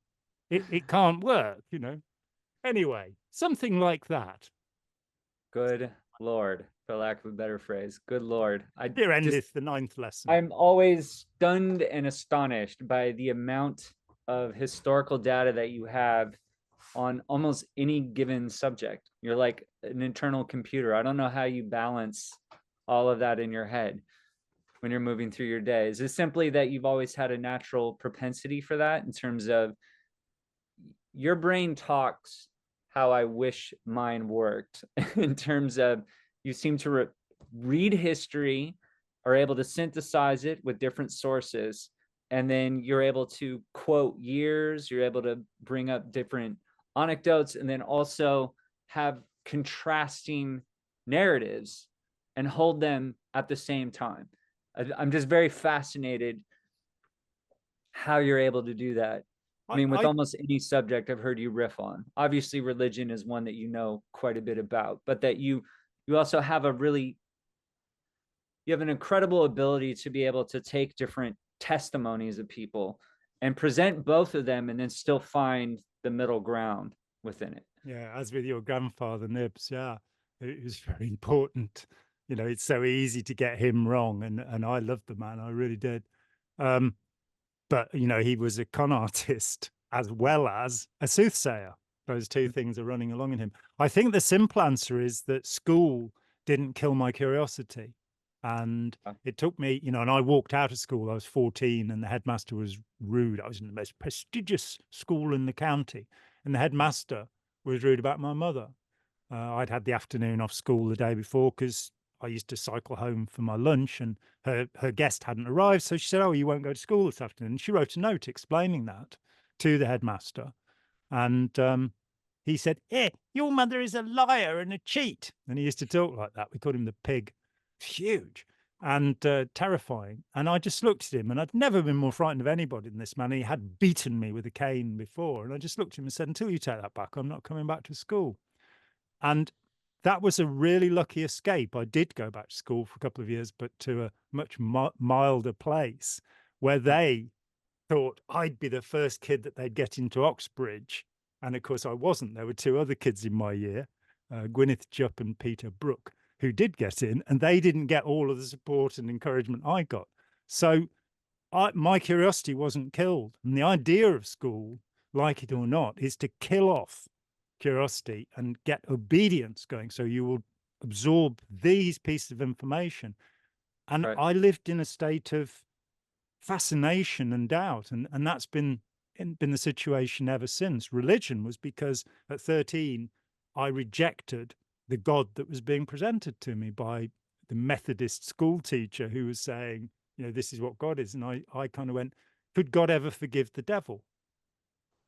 it can't work. Anyway, something like that. Good Lord, for lack of a better phrase. Good Lord. Here endeth the ninth lesson. I'm always stunned and astonished by the amount of historical data that you have on almost any given subject. You're like an internal computer. I don't know how you balance all of that in your head when you're moving through your day. Is it simply that you've always had a natural propensity for that in terms of your brain talks how I wish mine worked in terms of you seem to read history, are able to synthesize it with different sources, and then you're able to quote years, you're able to bring up different anecdotes, and then also have contrasting narratives and hold them at the same time. I'm just very fascinated how you're able to do that. I I, mean, with I almost any subject I've heard you riff on. Obviously, religion is one that you know quite a bit about, but that you also have you have an incredible ability to be able to take different testimonies of people and present both of them and then still find the middle ground within it. Yeah, as with your grandfather Nibs, yeah, it was very important. It's so easy to get him wrong, and I loved the man, I really did. Um, but he was a con artist as well as a soothsayer. Those two things are running along in him. I think the simple answer is that school didn't kill my curiosity, and it took me, and I walked out of school. I was 14, and the headmaster was rude. I was in the most prestigious school in the county, and the headmaster was rude about my mother. I'd had the afternoon off school the day before because I used to cycle home for my lunch, and her guest hadn't arrived. So she said, "Oh, you won't go to school this afternoon." And she wrote a note explaining that to the headmaster. And he said, your mother is a liar and a cheat. And he used to talk like that. We called him the pig. Huge and terrifying. And I just looked at him, and I'd never been more frightened of anybody than this man. He had beaten me with a cane before. And I just looked at him and said, "Until you take that back, I'm not coming back to school." And that was a really lucky escape. I did go back to school for a couple of years, but to a much milder place where they thought I'd be the first kid that they'd get into Oxbridge. And of course, I wasn't. There were two other kids in my year, Gwyneth Jupp and Peter Brook. who did get in, and they didn't get all of the support and encouragement I got. So my curiosity wasn't killed. And the idea of school, like it or not, is to kill off curiosity and get obedience going. So you will absorb these pieces of information. And Right. I lived in a state of fascination and doubt. And that's been the situation ever since. Religion was because at 13, I rejected the God that was being presented to me by the Methodist school teacher who was saying, this is what God is. And I kind of went, could God ever forgive the devil?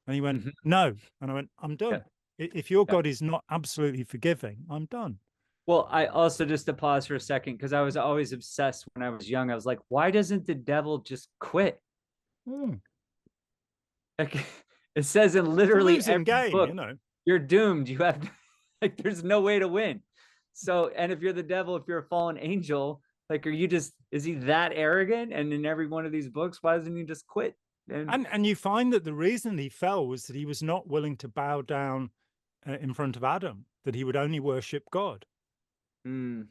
And he went, no. And I went, I'm done. Yeah. If your Yeah. God is not absolutely forgiving, I'm done. Well, I also, just to pause for a second, because I was always obsessed when I was young. I was like, why doesn't the devil just quit? Like, it says in It's a literally losing every game, book, you're doomed. You have like, there's no way to win. So, and if you're the devil, if you're a fallen angel, like, is he that arrogant? And in every one of these books, why doesn't he just quit? And you find that the reason he fell was that he was not willing to bow down in front of Adam, that he would only worship God. And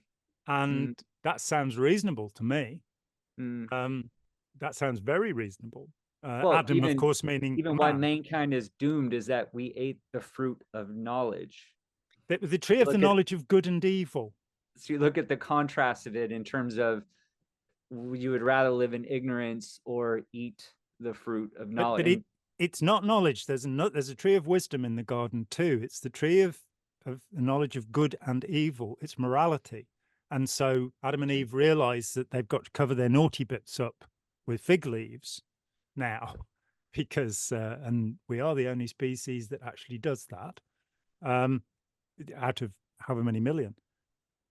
that sounds reasonable to me. That sounds very reasonable. Well, Adam, of course, meaning even why mankind is doomed is that we ate the fruit of knowledge. The tree of the knowledge of good and evil. So you look at the contrast of it in terms of, you would rather live in ignorance or eat the fruit of knowledge. But it's not knowledge. There's a tree of wisdom in the garden too. It's the tree of the knowledge of good and evil. It's morality. And so Adam and Eve realize that they've got to cover their naughty bits up with fig leaves now, because and we are the only species that actually does that, out of however many million.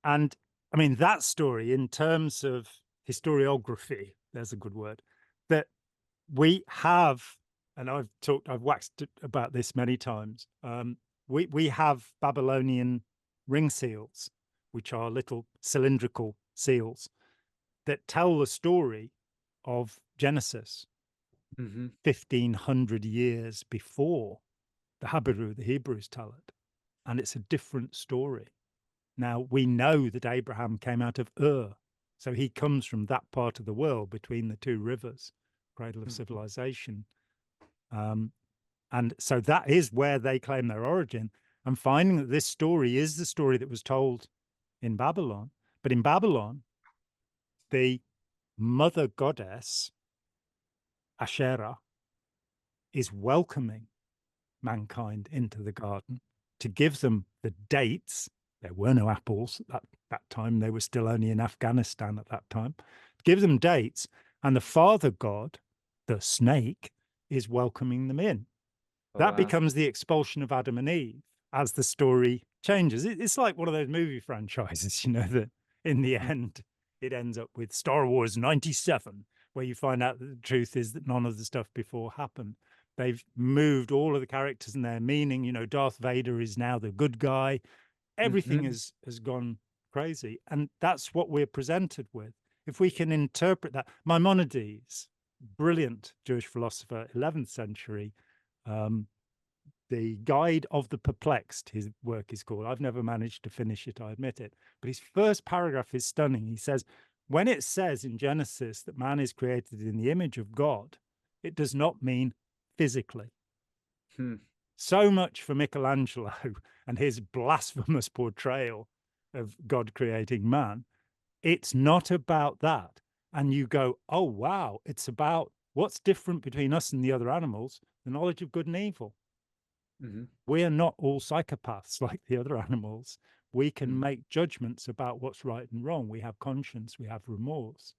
And I mean, that story, in terms of historiography, there's a good word, that we have, and I've waxed about this many times. We have Babylonian ring seals, which are little cylindrical seals that tell the story of Genesis 1,500 years before the Hebrews tell it. And it's a different story. Now, we know that Abraham came out of Ur, so he comes from that part of the world between the two rivers, cradle of civilization. And so that is where they claim their origin. And finding that this story is the story that was told in Babylon. But in Babylon, the mother goddess, Asherah, is welcoming mankind into the garden to give them the dates. There were no apples at that time. They were still only in Afghanistan at that time. Give them dates. And the father god, the snake, is welcoming them in. That becomes the expulsion of Adam and Eve as the story changes. It's like one of those movie franchises, that in the end, it ends up with Star Wars 97, where you find out that the truth is that none of the stuff before happened. They've moved all of the characters and their meaning. Darth Vader is now the good guy. Everything has gone crazy. And that's what we're presented with. If we can interpret that, Maimonides, brilliant Jewish philosopher, 11th century, the Guide of the Perplexed, his work is called. I've never managed to finish it, I admit it. But his first paragraph is stunning. He says, when it says in Genesis that man is created in the image of God, it does not mean physically. So much for Michelangelo and his blasphemous portrayal of God creating man. It's not about that. And you go, oh, wow, it's about what's different between us and the other animals, the knowledge of good and evil. We are not all psychopaths like the other animals. We can make judgments about what's right and wrong. We have conscience, we have remorse,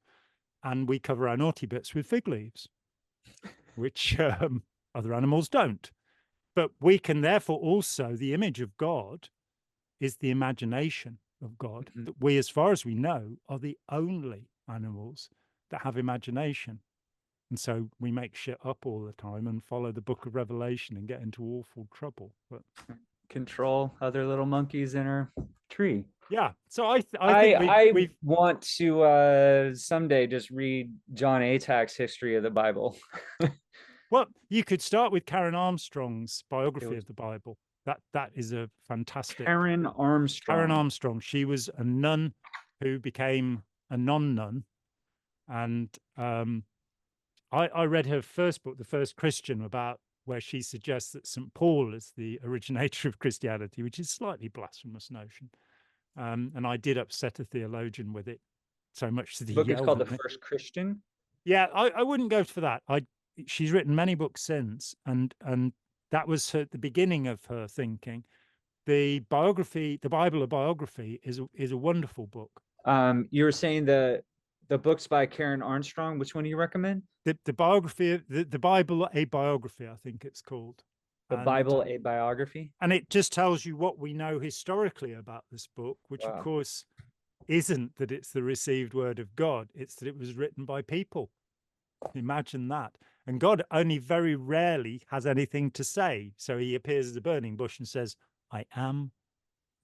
and we cover our naughty bits with fig leaves, which other animals don't. But we can therefore also, the image of God is the imagination of God, that we, as far as we know, are the only animals that have imagination. And so we make shit up all the time and follow the book of Revelation and get into awful trouble. But control other little monkeys in our tree. Yeah. So I think we want to someday just read John Atack's History of the Bible. Well, you could start with Karen Armstrong's biography of the Bible. That is a fantastic. Karen Karen Armstrong. Armstrong. She was a nun who became a non-nun, and I read her first book, The First Christian, about where she suggests that St. Paul is the originator of Christianity, which is a slightly blasphemous notion. And I did upset a theologian with it so much that The he book is yelled called at The me. First Christian. Yeah, I wouldn't go for that. She's written many books since, and that was the beginning of her thinking. The biography, the Bible, a biography, is a wonderful book. You were saying the books by Karen Armstrong. Which one do you recommend? The biography, the Bible, a biography, I think it's called, The and Bible, a biography. it just tells you what we know historically about this book, which of Wow. course isn't that it's the received word of God; it's that it was written by people. Imagine that. And God only very rarely has anything to say. So he appears as a burning bush and says, I am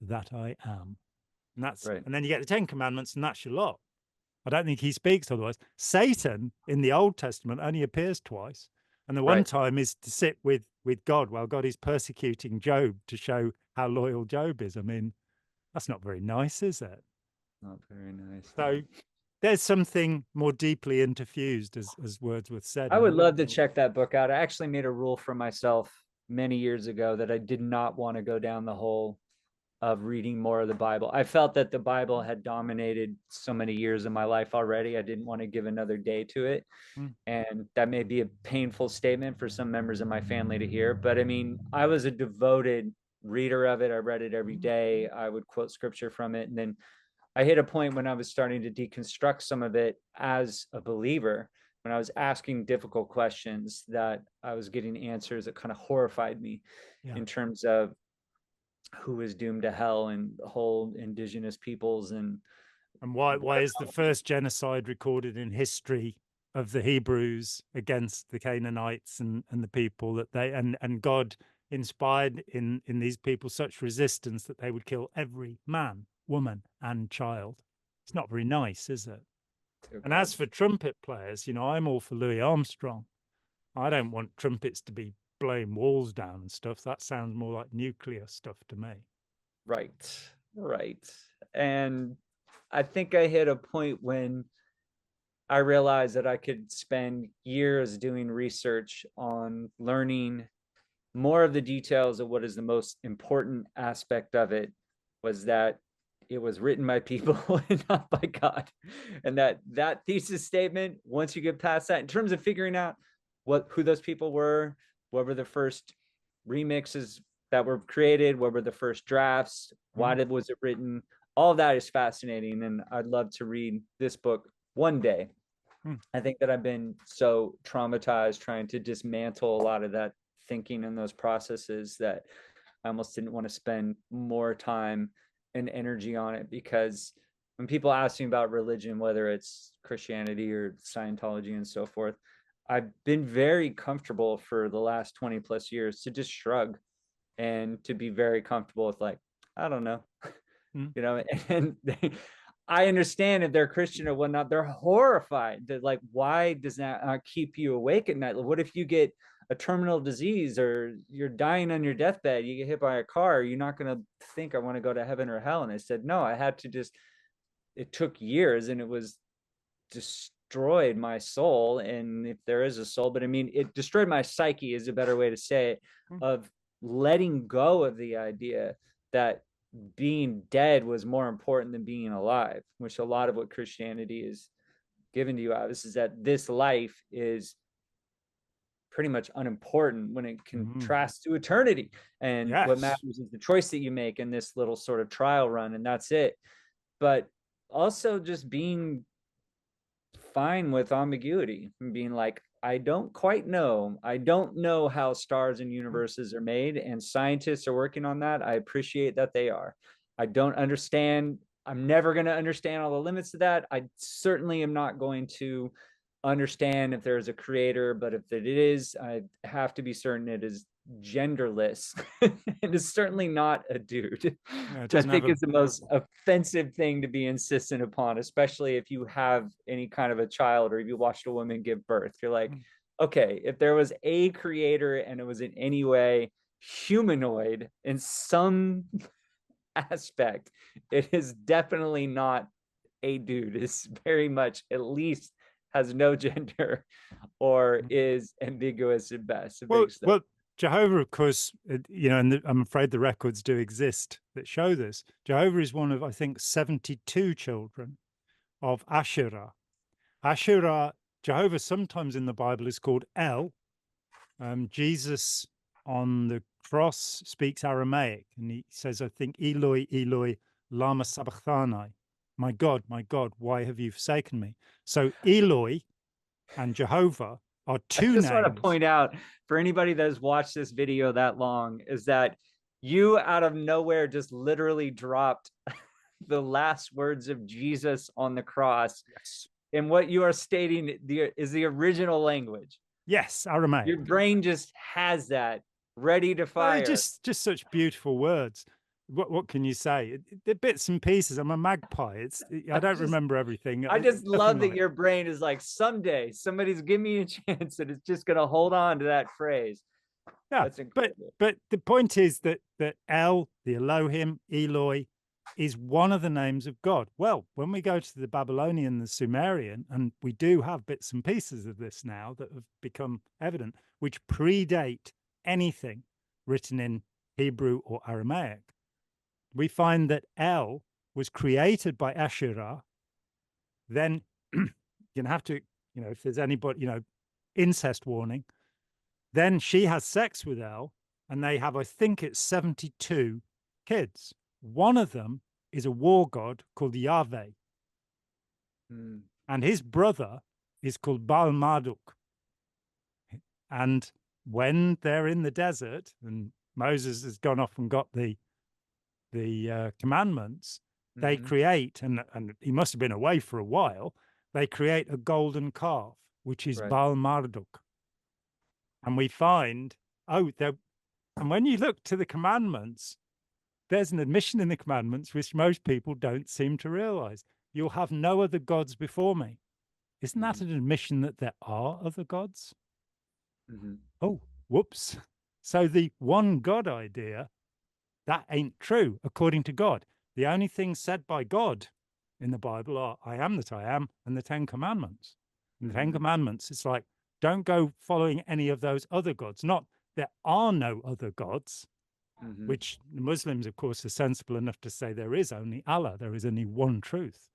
that I am. And that's Right. and then you get the 10 Commandments, and that's your lot. I don't think he speaks otherwise. Satan in the Old Testament only appears twice. And the one time is to sit with God while God is persecuting Job to show how loyal Job is. I mean, that's not very nice, is it? Not very nice. So there's something more deeply interfused, as Wordsworth said. I would love to check that book out. I actually made a rule for myself many years ago that I did not want to go down the hole of reading more of the Bible. I felt that the Bible had dominated so many years of my life already. I didn't want to give another day to it. And that may be a painful statement for some members of my family to hear. But I mean, I was a devoted reader of it. I read it every day. I would quote scripture from it. And then I hit a point when I was starting to deconstruct some of it as a believer, when I was asking difficult questions, that I was getting answers that kind of horrified me in terms of who is doomed to hell and the whole indigenous peoples and why is the first genocide recorded in history of the Hebrews against the Canaanites and the people that they and God inspired in these people such resistance that they would kill every man, woman, and child. It's not very nice, is it? And as for trumpet players, I'm all for Louis Armstrong. I don't want trumpets to be blowing walls down and stuff. That sounds more like nuclear stuff to me. Right. And I think I hit a point when I realized that I could spend years doing research on learning more of the details of what is the most important aspect of it, was that it was written by people and not by God. And that thesis statement, once you get past that, in terms of figuring out who those people were, what were the first remixes that were created, what were the first drafts, why was it written, all of that is fascinating. And I'd love to read this book one day. I think that I've been so traumatized trying to dismantle a lot of that thinking and those processes that I almost didn't want to spend more time and energy on it, because when people ask me about religion, whether it's Christianity or Scientology and so forth, I've been very comfortable for the last 20 plus years to just shrug and to be very comfortable with, like, I don't know, and I understand if they're Christian or whatnot, they're horrified that, like, why does that keep you awake at night? What if you get a terminal disease or you're dying on your deathbed, you get hit by a car, you're not going to think, I want to go to heaven or hell. And I said, no, I had to it took years, and it was destroyed my soul. And if there is a soul, but I mean, it destroyed my psyche is a better way to say it, of letting go of the idea that being dead was more important than being alive, which a lot of what Christianity is given to you out. This is that this life is pretty much unimportant when it contrasts to eternity. And what matters is the choice that you make in this little sort of trial run, and that's it. But also just being fine with ambiguity and being like, I don't quite know. I don't know how stars and universes are made, and scientists are working on that. I appreciate that they are. I don't understand. I'm never going to understand all the limits of that. I certainly am not going to understand if there's a creator, but if it is, I have to be certain it is genderless. It is certainly not a dude, which I think is the most offensive thing to be insistent upon, especially if you have any kind of a child or if you watched a woman give birth. You're like, okay, if there was a creator and it was in any way humanoid in some aspect. It is definitely not a dude. It's very much, at least, has no gender or is ambiguous at best. A big step. Well, Jehovah, of course, and I'm afraid the records do exist that show this. Jehovah is one of, I think, 72 children of Asherah. Asherah, Jehovah sometimes in the Bible is called El. Jesus on the cross speaks Aramaic, and he says, I think, Eloi, Eloi, lama sabachthani. My God, why have you forsaken me? So Eloi and Jehovah are two names. I just want to point out for anybody that has watched this video that long is that you out of nowhere just literally dropped the last words of Jesus on the cross. Yes. And what you are stating is the original language. Yes, Aramaic. Your brain just has that ready to fire. Well, just such beautiful words. What can you say? The bits and pieces. I'm a magpie. I don't remember everything. I just love that your brain is like, someday somebody's giving me a chance and it's just going to hold on to that phrase. Yeah, that's incredible. But the point is that El, the Elohim, Eloi, is one of the names of God. Well, when we go to the Babylonian, the Sumerian, and we do have bits and pieces of this now that have become evident, which predate anything written in Hebrew or Aramaic, we find that El was created by Asherah. Then you have to, if there's anybody, incest warning. Then she has sex with El, and they have, I think it's 72 kids. One of them is a war god called Yahweh. And his brother is called Baal Marduk. And when they're in the desert and Moses has gone off and got the commandments, they create, and he must have been away for a while, they create a golden calf, which is Baal Marduk. And we find, and when you look to the commandments, there's an admission in the commandments which most people don't seem to realize. You'll have no other gods before me. Isn't that an admission that there are other gods? Oh, whoops. So the one God idea, that ain't true, according to God. The only things said by God in the Bible are, I am that I am, and the 10 Commandments. And the 10 Commandments, it's like, don't go following any of those other gods. Not, there are no other gods, which the Muslims, of course, are sensible enough to say there is only Allah, there is only one truth.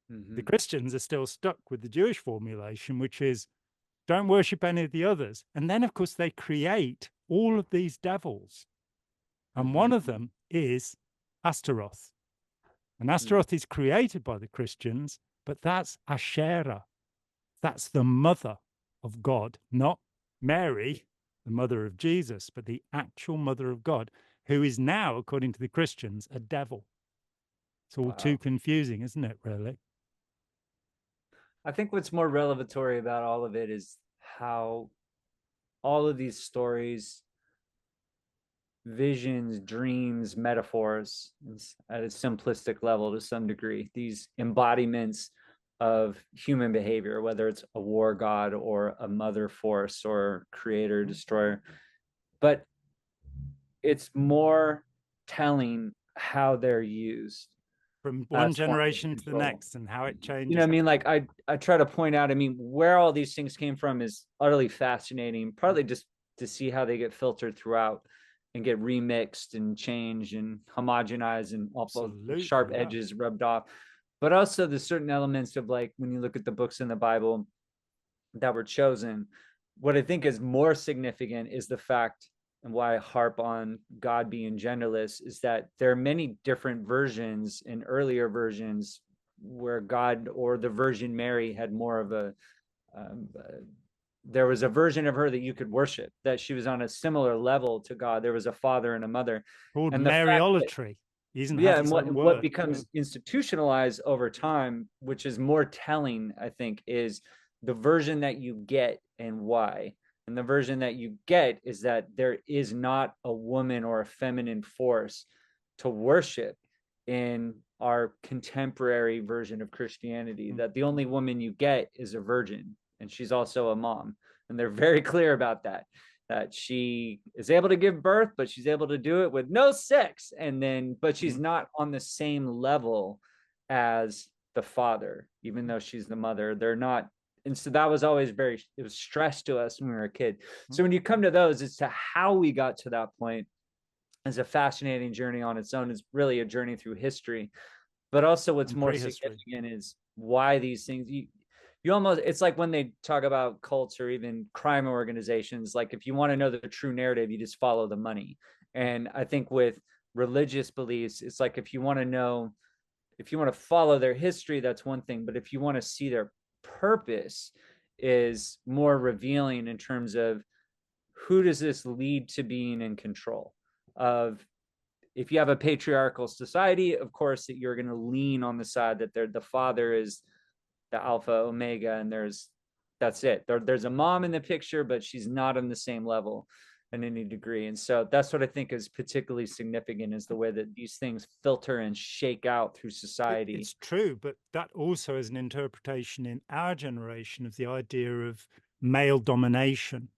The Christians are still stuck with the Jewish formulation, which is, don't worship any of the others. And then, of course, they create all of these devils. And one of them is Astaroth. And Astaroth is created by the Christians, but that's Asherah. That's the mother of God, not Mary, the mother of Jesus, but the actual mother of God, who is now, according to the Christians, a devil. It's all too confusing, isn't it, really? I think what's more revelatory about all of it is how all of these stories, visions, dreams, metaphors, at a simplistic level to some degree, these embodiments of human behavior, whether it's a war god or a mother force or creator, destroyer, but it's more telling how they're used from one generation to the next and how it changes. You know what I mean? Like I try to point out, where all these things came from is utterly fascinating, partly just to see how they get filtered throughout and get remixed and changed and homogenized and also sharp edges rubbed off. But also there's certain elements of, like, when you look at the books in the Bible that were chosen, what I think is more significant is the fact, and why I harp on God being genderless, is that there are many different versions in earlier versions where God or the Virgin Mary had more of a, there was a version of her that you could worship, that she was on a similar level to God. There was a father and a mother. Called Mariolatry. And what becomes institutionalized over time, which is more telling, I think, is the version that you get and why. And the version that you get is that there is not a woman or a feminine force to worship in our contemporary version of Christianity, that the only woman you get is a virgin, and she's also a mom. And they're very clear about that. that she is able to give birth, but she's able to do it with no sex. And then, but she's not on the same level as the father, even though she's the mother. They're not. And so that was always it was stressed to us when we were a kid. So when you come to those, as to how we got to that point is a fascinating journey on its own. It's really a journey through history. But also what's more significant is why these things, you almost, it's like when they talk about cults or even crime organizations, like if you want to know the true narrative, you just follow the money. And I think with religious beliefs, it's like if you want to know, if you want to follow their history, that's one thing. But if you want to see their purpose, is more revealing in terms of who does this lead to being in control of. If you have a patriarchal society, of course, that you're going to lean on the side that the father is the alpha omega, and that's it. There's a mom in the picture, but she's not on the same level in any degree. And so that's what I think is particularly significant, is the way that these things filter and shake out through society. It's true, but that also is an interpretation in our generation of the idea of male domination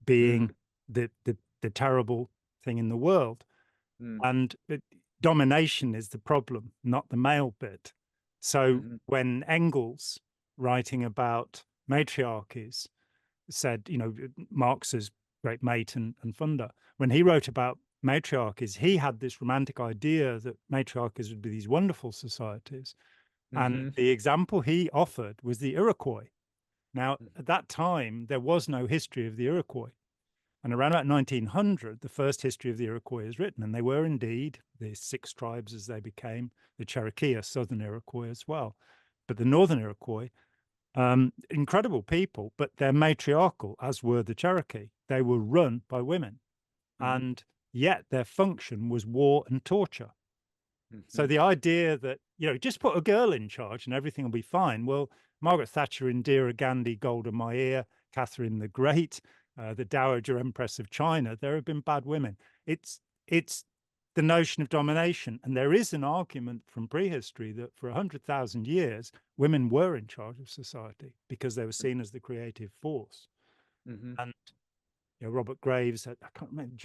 being the terrible thing in the world. And domination is the problem, not the male bit. So when Engels, writing about matriarchies, said, you know, Marx's great mate and funder, when he wrote about matriarchies, he had this romantic idea that matriarchies would be these wonderful societies. And the example he offered was the Iroquois. Now, at that time, there was no history of the Iroquois. And around about 1900, the first history of the Iroquois is written, and they were indeed the 6 tribes as they became. The Cherokee are southern Iroquois as well. But the northern Iroquois, incredible people, but they're matriarchal, as were the Cherokee. They were run by women. And yet their function was war and torture. So the idea that, you know, just put a girl in charge and everything will be fine. Well, Margaret Thatcher, Indira Gandhi, Golda Meir, Catherine the Great, the Dowager Empress of China, there have been bad women. It's the notion of domination. And there is an argument from prehistory that for 100,000 years, women were in charge of society because they were seen as the creative force. And, you know, Robert Graves, I can't remember,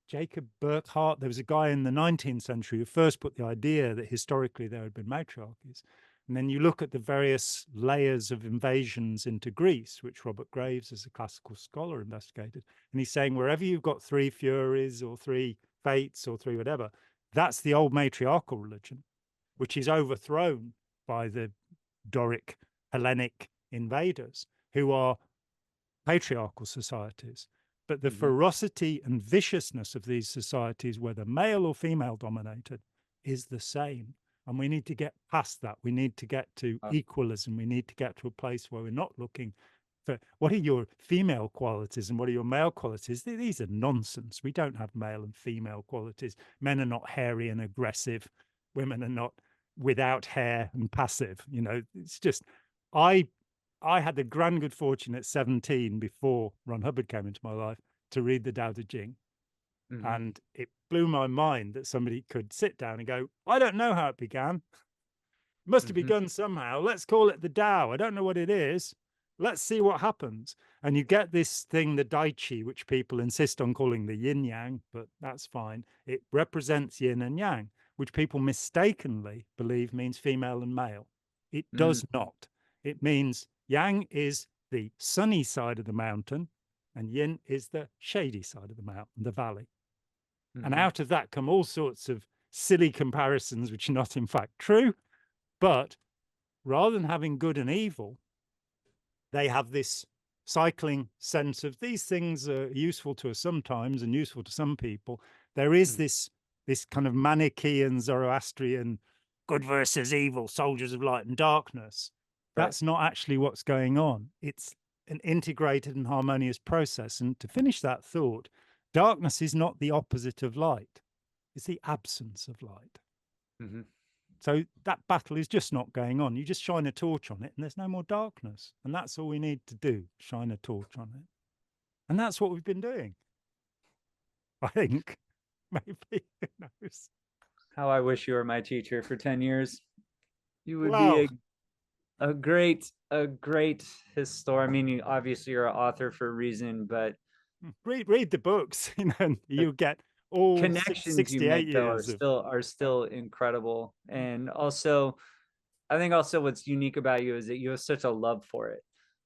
Jacob Burckhardt, there was a guy in the 19th century who first put the idea that historically there had been matriarchies. And then you look at the various layers of invasions into Greece, which Robert Graves, as a classical scholar, investigated. And he's saying wherever you've got 3 Furies or 3 Fates or 3 whatever, that's the old matriarchal religion, which is overthrown by the Doric Hellenic invaders, who are patriarchal societies. But the ferocity and viciousness of these societies, whether male or female dominated, is the same. And we need to get past that. We need to get to equalism. We need to get to a place where we're not looking for what are your female qualities and what are your male qualities. These are nonsense. We don't have male and female qualities. Men are not hairy and aggressive. Women are not without hair and passive. You know, it's just, I had the grand good fortune at 17, before Ron Hubbard came into my life, to read the Tao Te Ching. And it blew my mind that somebody could sit down and go, I don't know how it began. It must have begun somehow. Let's call it the Tao. I don't know what it is. Let's see what happens. And you get this thing, the Daichi, which people insist on calling the yin yang, but that's fine. It represents yin and yang, which people mistakenly believe means female and male. It does not. It means yang is the sunny side of the mountain and yin is the shady side of the mountain, the valley. And out of that come all sorts of silly comparisons, which are not in fact true. But rather than having good and evil, they have this cycling sense of these things are useful to us sometimes and useful to some people. There is this kind of Manichaean, Zoroastrian, good versus evil, soldiers of light and darkness. That's not actually what's going on. It's an integrated and harmonious process. And to finish that thought, darkness is not the opposite of light. It's the absence of light. So that battle is just not going on. You just shine a torch on it and there's no more darkness. And that's all we need to do, shine a torch on it. And that's what we've been doing. I think, maybe, who knows? How I wish you were my teacher for 10 years. You would be a great historian. I mean, obviously you're an author for a reason, but Read the books, and you get all Connections you 68 make though years of are yeah. still incredible. And also, I think also what's unique about you is that you have such a love for it.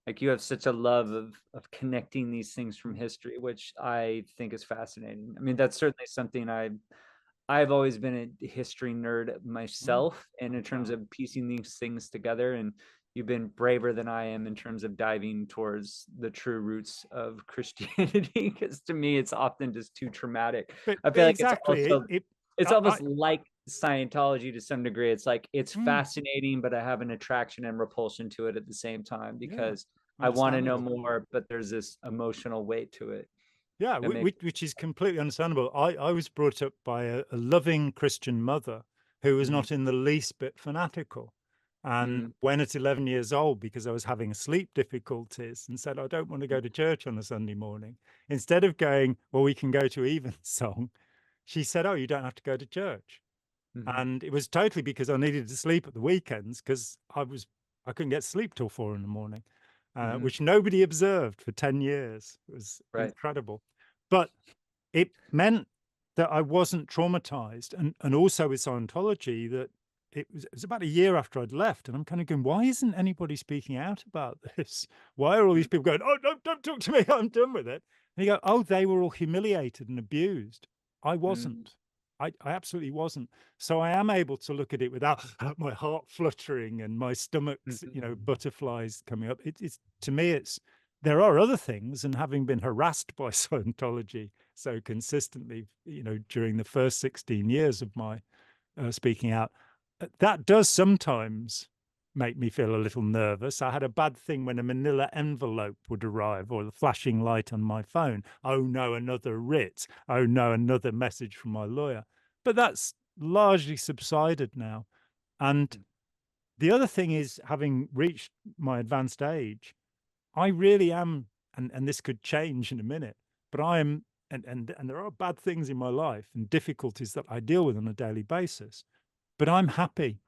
Like you have such a love of connecting these things from history, which I think is fascinating. I mean, that's certainly something I've always been a history nerd Mm. myself, and in terms Oh, of piecing these things together, and you've been braver than I am in terms of diving towards the true roots of Christianity, because to me it's often just too traumatic. I but feel like it's exactly, also it's I almost like Scientology to some degree. It's like it's mm, fascinating, but I have an attraction and repulsion to it at the same time yeah, because I want to know understandable. more, but there's this emotional weight to it Yeah, that makes which is completely understandable. I was brought up by a loving Christian mother who was mm, not in the least bit fanatical. And mm, when at 11 years old, because I was having sleep difficulties and said, I don't want to go to church on a Sunday morning, instead of going, well, we can go to Evensong, she said, oh, you don't have to go to church. mm, And it was totally because I needed to sleep at the weekends because I couldn't get sleep till 4 in the morning, mm, which nobody observed for 10 years. It was right. incredible. But it meant that I wasn't traumatized. And also with Scientology, that it was about a year after I'd left. And I'm kind of going, why isn't anybody speaking out about this? Why are all these Mm, people going, oh, no, don't talk to me. I'm done with it. And you go, oh, they were all humiliated and abused. I mm, wasn't. I absolutely wasn't. So I am able to look at it without my heart fluttering and my stomach's, mm, butterflies coming up. It's to me, there are other things, and having been harassed by Scientology so consistently, during the first 16 years of my speaking out, that does sometimes make me feel a little nervous. I had a bad thing when a manila envelope would arrive or the flashing light on my phone. Oh no, another writ. Oh no, another message from my lawyer. But that's largely subsided now. And mm, the other thing is, having reached my advanced age, I really am, and this could change in a minute, but I am, and there are bad things in my life and difficulties that I deal with on a daily basis, but I'm happy.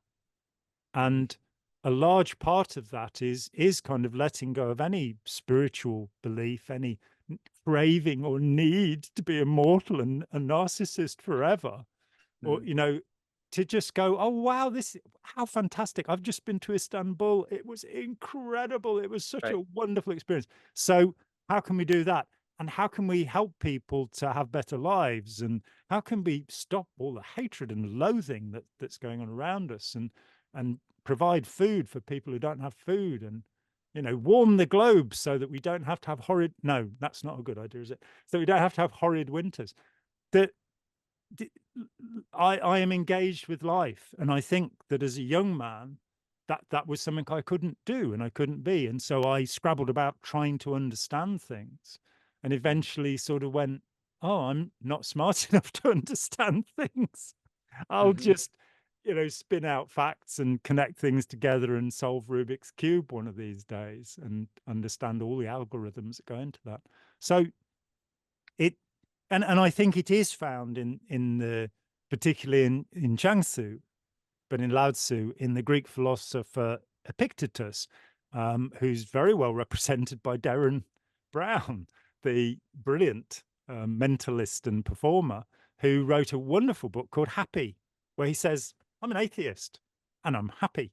mm, And a large part of that is kind of letting go of any spiritual belief, any craving or need to be immortal and a narcissist forever, or mm, to just go, oh wow, this how fantastic. I've just been to Istanbul. It was incredible. It was such right. a wonderful experience. So how can we do that? And how can we help people to have better lives? And how can we stop all the hatred and loathing that's going on around us, and provide food for people who don't have food, and warm the globe so that we don't have to have horrid, no, that's not a good idea, is it? So we don't have to have horrid winters. That I am engaged with life, and I think that as a young man, that was something I couldn't do and I couldn't be, and so I scrabbled about trying to understand things, and Mm, eventually sort of went, "Oh, I'm not smart enough to understand things. I'll mhm, just, spin out facts and connect things together and solve Rubik's cube one of these days and understand all the algorithms that go into that." So it and I think it is found in the, particularly in Jiangsu, but in Lao Tzu, in the Greek philosopher Epictetus, who's very well represented by Darren Brown, the brilliant mentalist and performer, who wrote a wonderful book called Happy, where he says, I'm an atheist and I'm happy.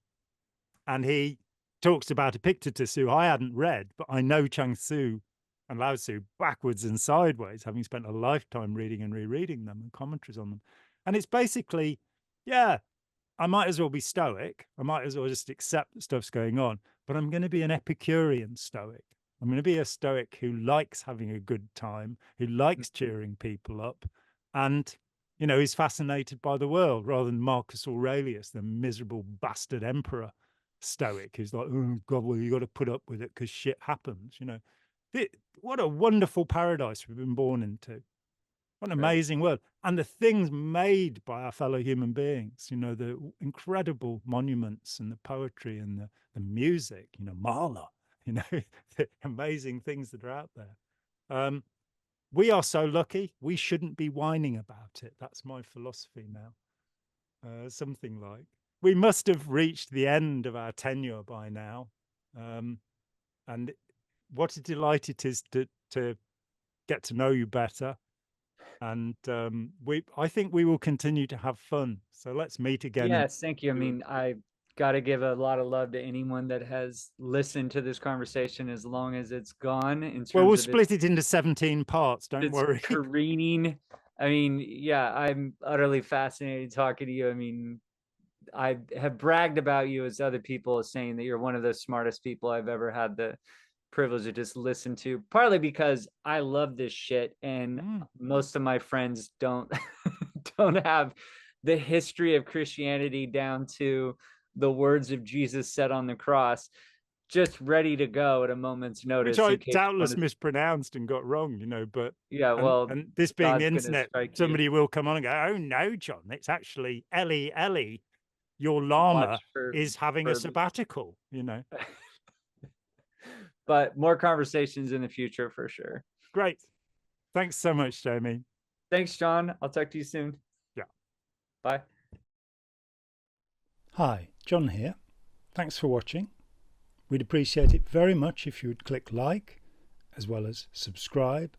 And he talks about Epictetus, who I hadn't read, but I know Chang Tzu and Lao Tzu backwards and sideways, having spent a lifetime reading and rereading them and commentaries on them. And it's basically, yeah, I might as well be stoic. I might as well just accept that stuff's going on, but I'm going to be an Epicurean stoic. I'm going to be a stoic who likes having a good time, who likes mhm, cheering people up, and is fascinated by the world rather than Marcus Aurelius, the miserable bastard emperor stoic, who's like, oh God, well, you got to put up with it because shit happens. What a wonderful paradise we've been born into. What an right. amazing world. And the things made by our fellow human beings, the incredible monuments and the poetry and the music, Mahler, the amazing things that are out there. Um, we are so lucky. We shouldn't be whining about it. That's my philosophy now. Something like we must have reached the end of our tenure by now. And what a delight it is to get to know you better. And I think we will continue to have fun. So let's meet again. Yes, thank you. I mean, I got to give a lot of love to anyone that has listened to this conversation as long as it's gone in terms we'll of split it into 17 parts. Don't worry. careening. I mean, yeah, I'm utterly fascinated talking to you. I mean, I have bragged about you as other people saying that you're one of the smartest people I've ever had the privilege to just listen to, partly because I love this shit and most of my friends don't don't have the history of Christianity down to the words of Jesus said on the cross, just ready to go at a moment's notice. Which I doubtless mispronounced and got wrong, but yeah, well, and this being God's the internet, somebody will come on and go, "Oh no, John, it's actually Ellie, your llama is having a sabbatical," But more conversations in the future for sure. Great. Thanks so much, Jamie. Thanks, John. I'll talk to you soon. Yeah. Bye. Hi, John here. Thanks for watching. We'd appreciate it very much if you would click like, as well as subscribe,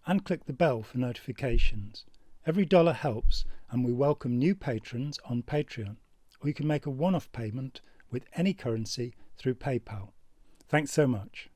and click the bell for notifications. Every dollar helps, and we welcome new patrons on Patreon, or you can make a one-off payment with any currency through PayPal. Thanks so much.